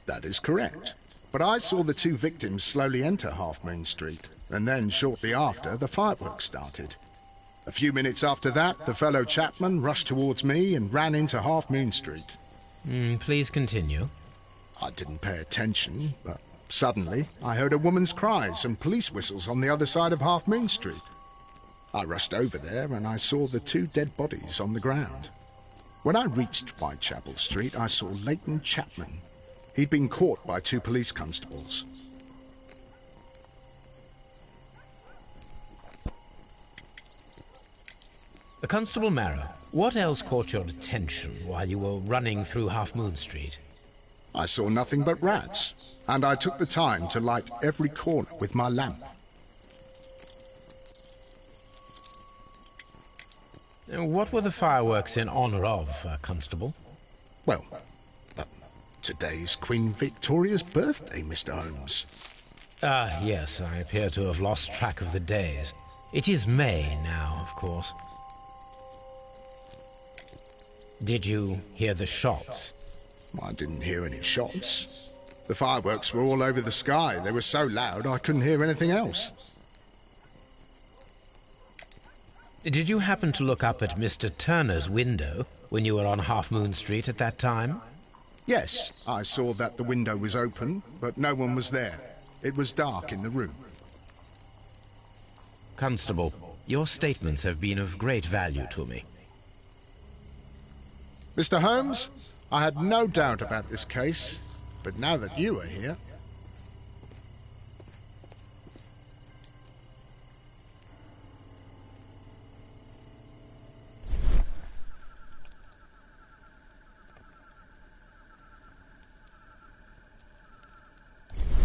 [SPEAKER 12] That is correct. But I saw the two victims slowly enter Half Moon Street, and then shortly after, the fireworks started. A few minutes after that, the fellow Chapman rushed towards me and ran into Half Moon Street.
[SPEAKER 1] Please continue.
[SPEAKER 12] I didn't pay attention, but suddenly I heard a woman's cries and police whistles on the other side of Half Moon Street. I rushed over there and I saw the two dead bodies on the ground. When I reached Whitechapel Street, I saw Leighton Chapman. He'd been caught by two police constables.
[SPEAKER 1] Constable Marrow, what else caught your attention while you were running through Half Moon Street?
[SPEAKER 12] I saw nothing but rats, and I took the time to light every corner with my lamp.
[SPEAKER 1] What were the fireworks in honor of, Constable?
[SPEAKER 12] Well, today's Queen Victoria's birthday, Mr. Holmes.
[SPEAKER 1] Ah, yes, I appear to have lost track of the days. It is May now, of course. Did you hear the shots?
[SPEAKER 12] I didn't hear any shots. The fireworks were all over the sky. They were so loud I couldn't hear anything else.
[SPEAKER 1] Did you happen to look up at Mr. Turner's window when you were on Half Moon Street at that time?
[SPEAKER 12] Yes, I saw that the window was open, but no one was there. It was dark in the room.
[SPEAKER 1] Constable, your statements have been of great value to me.
[SPEAKER 12] Mr. Holmes, I had no doubt about this case, but now that you are here...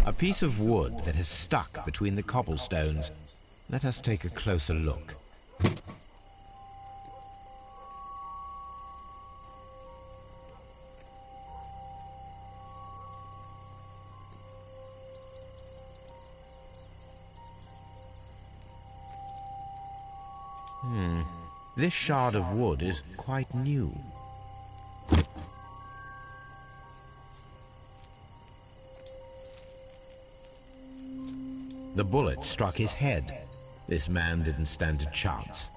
[SPEAKER 1] A piece of wood that has stuck between the cobblestones. Let us take a closer look. This shard of wood is quite new. The bullet struck his head. This man didn't stand a chance.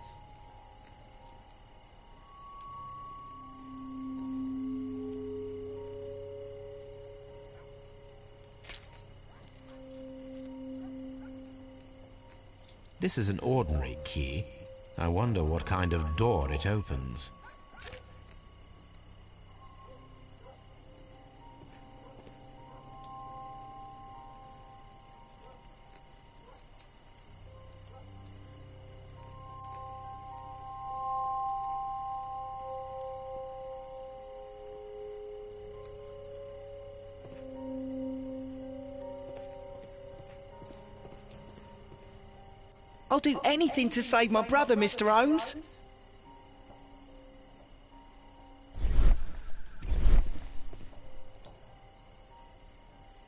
[SPEAKER 1] This is an ordinary key. I wonder what kind of door it opens.
[SPEAKER 11] I'll do anything to save my brother, Mr. Holmes.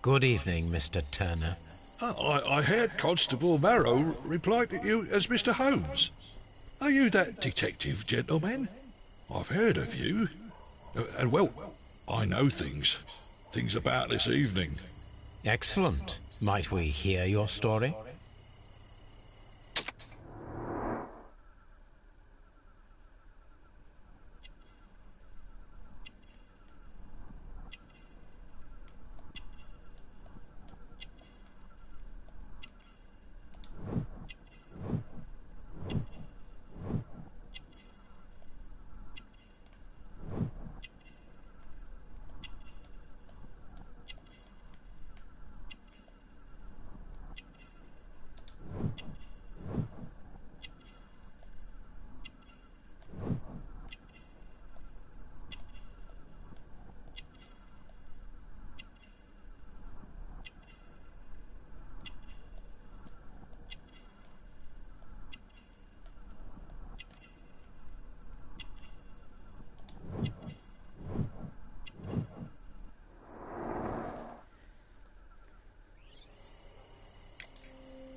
[SPEAKER 1] Good evening, Mr. Turner.
[SPEAKER 13] I heard Constable Marrow reply to you as Mr. Holmes. Are you that detective gentleman? I've heard of you. And well, I know things about this evening.
[SPEAKER 1] Excellent. Might we hear your story?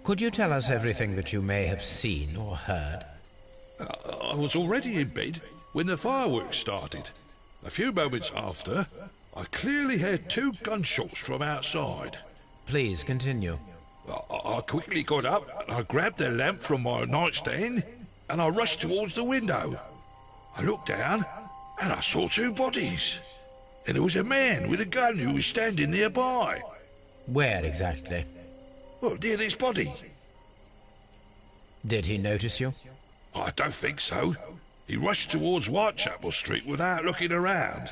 [SPEAKER 1] Could you tell us everything that you may have seen or heard?
[SPEAKER 13] I was already in bed when the fireworks started. A few moments after, I clearly heard 2 gunshots from outside.
[SPEAKER 1] Please continue.
[SPEAKER 13] I quickly got up, and I grabbed the lamp from my nightstand, and I rushed towards the window. I looked down, and I saw 2 bodies. And there was a man with a gun who was standing nearby.
[SPEAKER 1] Where exactly?
[SPEAKER 13] Well, near this body.
[SPEAKER 1] Did he notice you?
[SPEAKER 13] I don't think so. He rushed towards Whitechapel Street without looking around.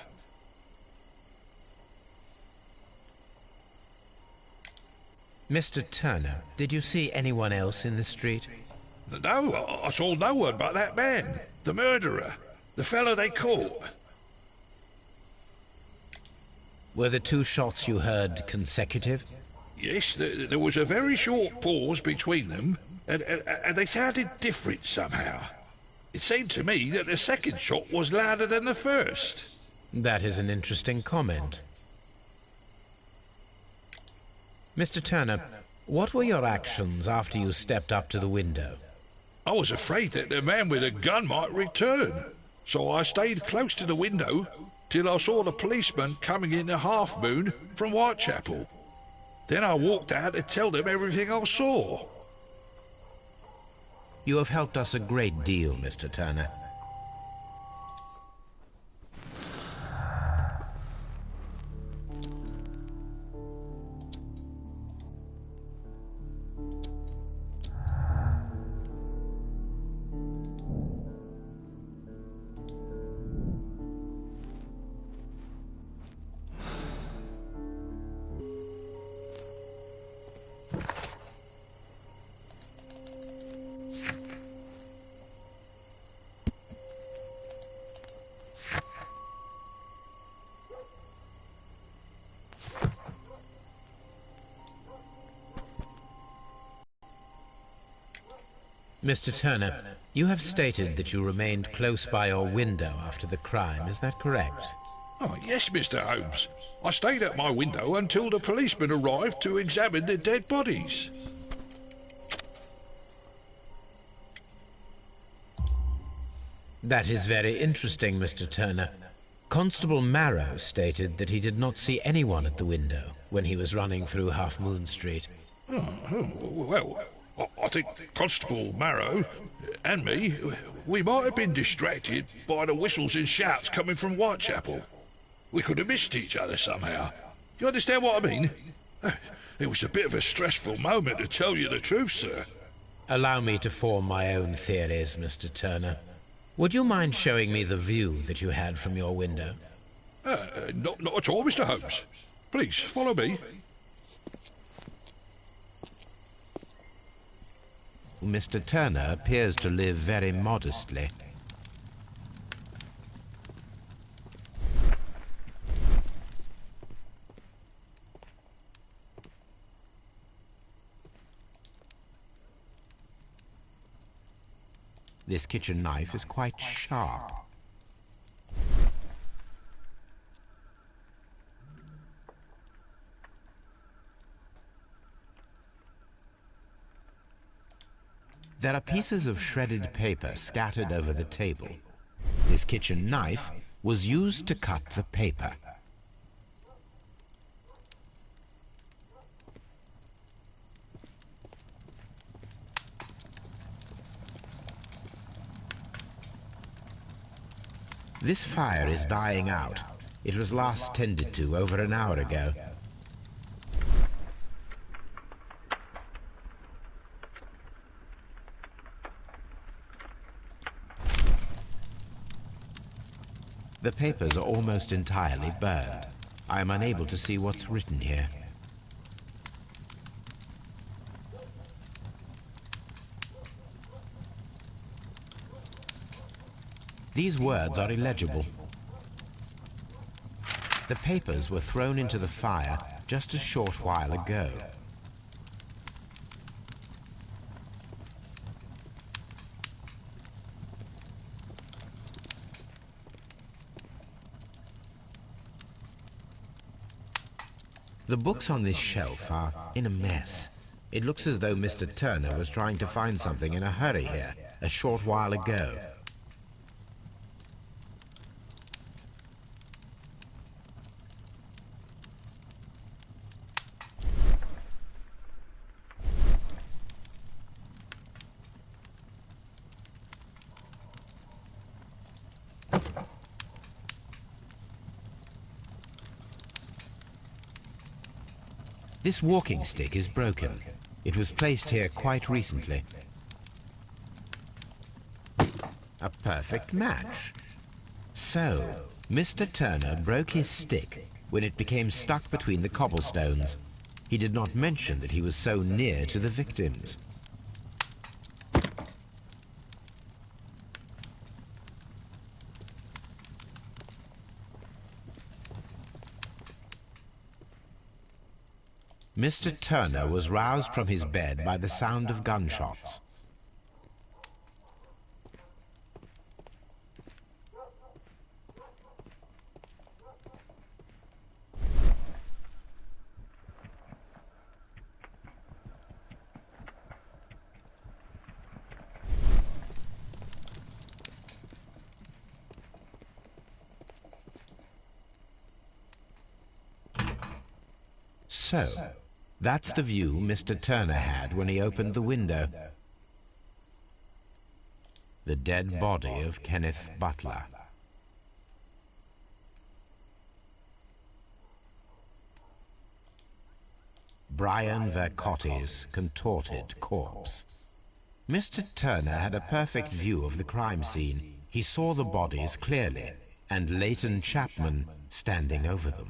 [SPEAKER 1] Mr. Turner, did you see anyone else in the street?
[SPEAKER 13] No, I saw no one but that man, the murderer, the fellow they caught.
[SPEAKER 1] Were the 2 shots you heard consecutive?
[SPEAKER 13] Yes, there was a very short pause between them, and they sounded different somehow. It seemed to me that the second shot was louder than the first.
[SPEAKER 1] That is an interesting comment. Mr. Turner, what were your actions after you stepped up to the window?
[SPEAKER 13] I was afraid that the man with a gun might return, so I stayed close to the window till I saw the policeman coming in the half-moon from Whitechapel. Then I walked out to tell them everything I saw.
[SPEAKER 1] You have helped us a great deal, Mr. Turner. Mr. Turner, you have stated that you remained close by your window after the crime, is that correct?
[SPEAKER 13] Oh, yes, Mr. Holmes. I stayed at my window until the policeman arrived to examine the dead bodies.
[SPEAKER 1] That is very interesting, Mr. Turner. Constable Marrow stated that he did not see anyone at the window when he was running through Half Moon Street.
[SPEAKER 13] Well, I think Constable Marrow and me, we might have been distracted by the whistles and shouts coming from Whitechapel. We could have missed each other somehow. You understand what I mean? It was a bit of a stressful moment, to tell you the truth, sir.
[SPEAKER 1] Allow me to form my own theories, Mr. Turner. Would you mind showing me the view that you had from your window?
[SPEAKER 13] Not at all, Mr. Holmes. Please, follow me.
[SPEAKER 1] Mr. Turner appears to live very modestly. This kitchen knife is quite sharp. There are pieces of shredded paper scattered over the table. This kitchen knife was used to cut the paper. This fire is dying out. It was last tended to over an hour ago. The papers are almost entirely burned. I am unable to see what's written here. These words are illegible. The papers were thrown into the fire just a short while ago. The books on this shelf are in a mess. It looks as though Mr. Turner was trying to find something in a hurry here a short while ago. This walking stick is broken. It was placed here quite recently. A perfect match. So, Mr. Turner broke his stick when it became stuck between the cobblestones. He did not mention that he was so near to the victims. Mr. Turner was roused from his bed by the sound of gunshots. So, that's the view Mr. Turner had when he opened the window. The dead body of Kenneth Butler. Brian Vercotti's contorted corpse. Mr. Turner had a perfect view of the crime scene. He saw the bodies clearly, and Leighton Chapman standing over them.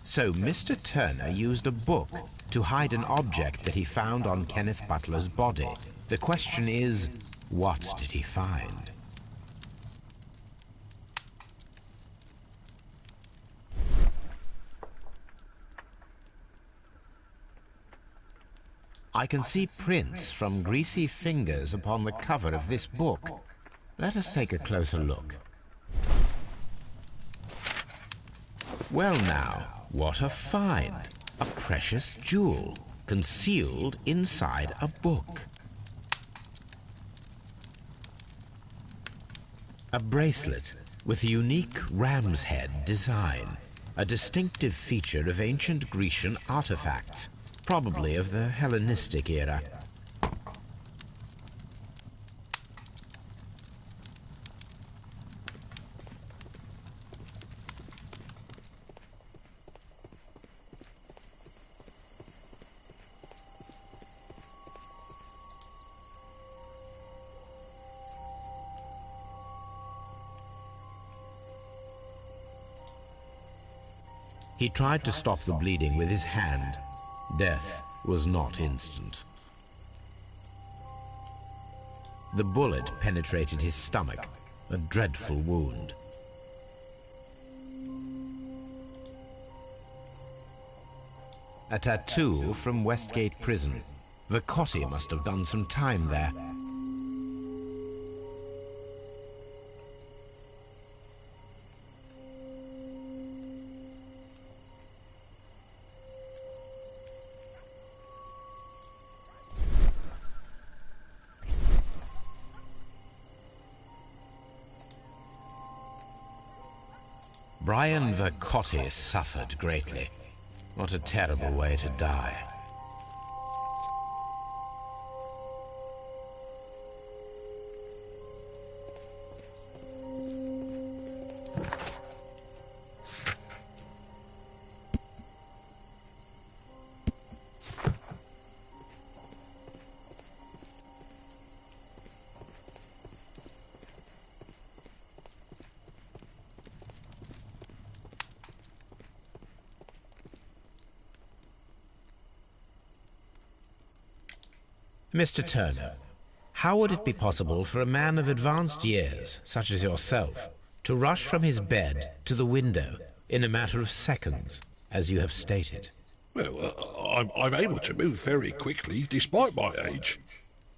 [SPEAKER 1] So Mr. Turner used a book to hide an object that he found on Kenneth Butler's body. The question is, what did he find? I can see prints from greasy fingers upon the cover of this book. Let us take a closer look. Well now, what a find! A precious jewel, concealed inside a book. A bracelet with a unique ram's head design, a distinctive feature of ancient Grecian artifacts, probably of the Hellenistic era. He tried to stop the bleeding with his hand. Death was not instant. The bullet penetrated his stomach, a dreadful wound. A tattoo from Westgate Prison. Vicotti must have done some time there. Brian Vicotti suffered greatly. What a terrible way to die. Mr. Turner, how would it be possible for a man of advanced years, such as yourself, to rush from his bed to the window in a matter of seconds, as you have stated?
[SPEAKER 13] Well, I'm able to move very quickly, despite my age,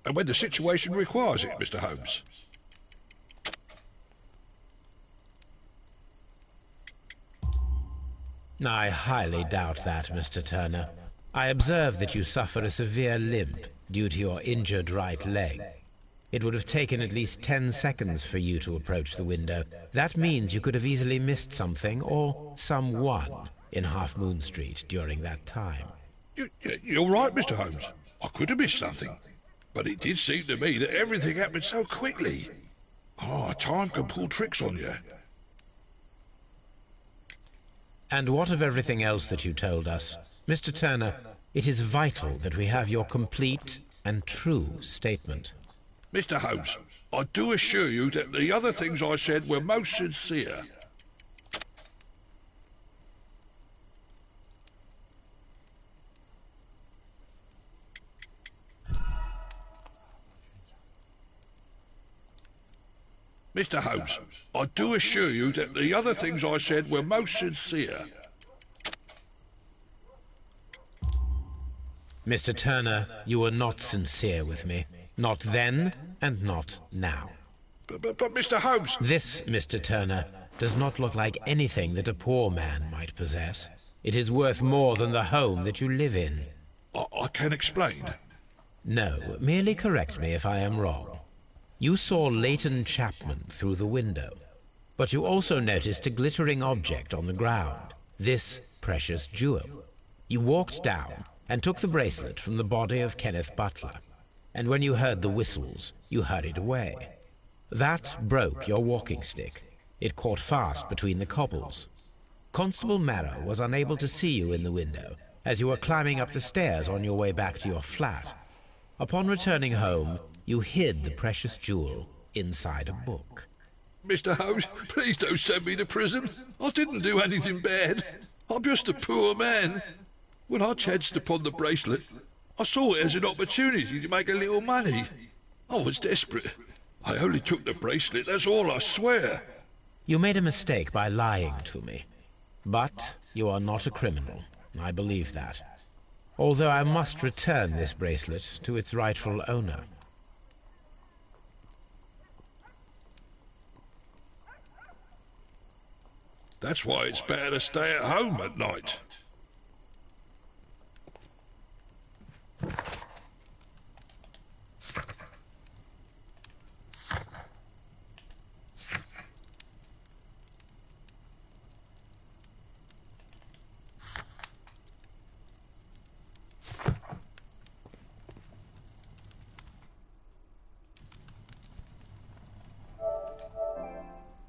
[SPEAKER 13] and when the situation requires it, Mr. Holmes.
[SPEAKER 1] I highly doubt that, Mr. Turner. I observe that you suffer a severe limp due to your injured right leg. It would have taken at least 10 seconds for you to approach the window. That means you could have easily missed something or someone in Half Moon Street during that time.
[SPEAKER 13] You're right, Mr. Holmes. I could have missed something. But it did seem to me that everything happened so quickly. Time can pull tricks on you.
[SPEAKER 1] And what of everything else that you told us? Mr. Turner, it is vital that we have your complete and true statement.
[SPEAKER 13] Mr. Holmes, I do assure you that the other things I said were most sincere. Mr. Holmes, I do assure you that the other things I said were most sincere.
[SPEAKER 1] Mr. Turner, you were not sincere with me. Not then, and not now.
[SPEAKER 13] But Mr. Holmes...
[SPEAKER 1] This, Mr. Turner, does not look like anything that a poor man might possess. It is worth more than the home that you live in.
[SPEAKER 13] I can explain.
[SPEAKER 1] No, merely correct me if I am wrong. You saw Leighton Chapman through the window, but you also noticed a glittering object on the ground, this precious jewel. You walked down and took the bracelet from the body of Kenneth Butler, and when you heard the whistles, you hurried away. That broke your walking stick. It caught fast between the cobbles. Constable Marrow was unable to see you in the window as you were climbing up the stairs on your way back to your flat. Upon returning home, you hid the precious jewel inside a book.
[SPEAKER 13] Mr. Holmes, please don't send me to prison. I didn't do anything bad. I'm just a poor man. When I chanced upon the bracelet, I saw it as an opportunity to make a little money. I was desperate. I only took the bracelet, that's all, I swear.
[SPEAKER 1] You made a mistake by lying to me. But you are not a criminal. I believe that. although I must return this bracelet to its rightful owner.
[SPEAKER 13] That's why it's better to stay at home at night.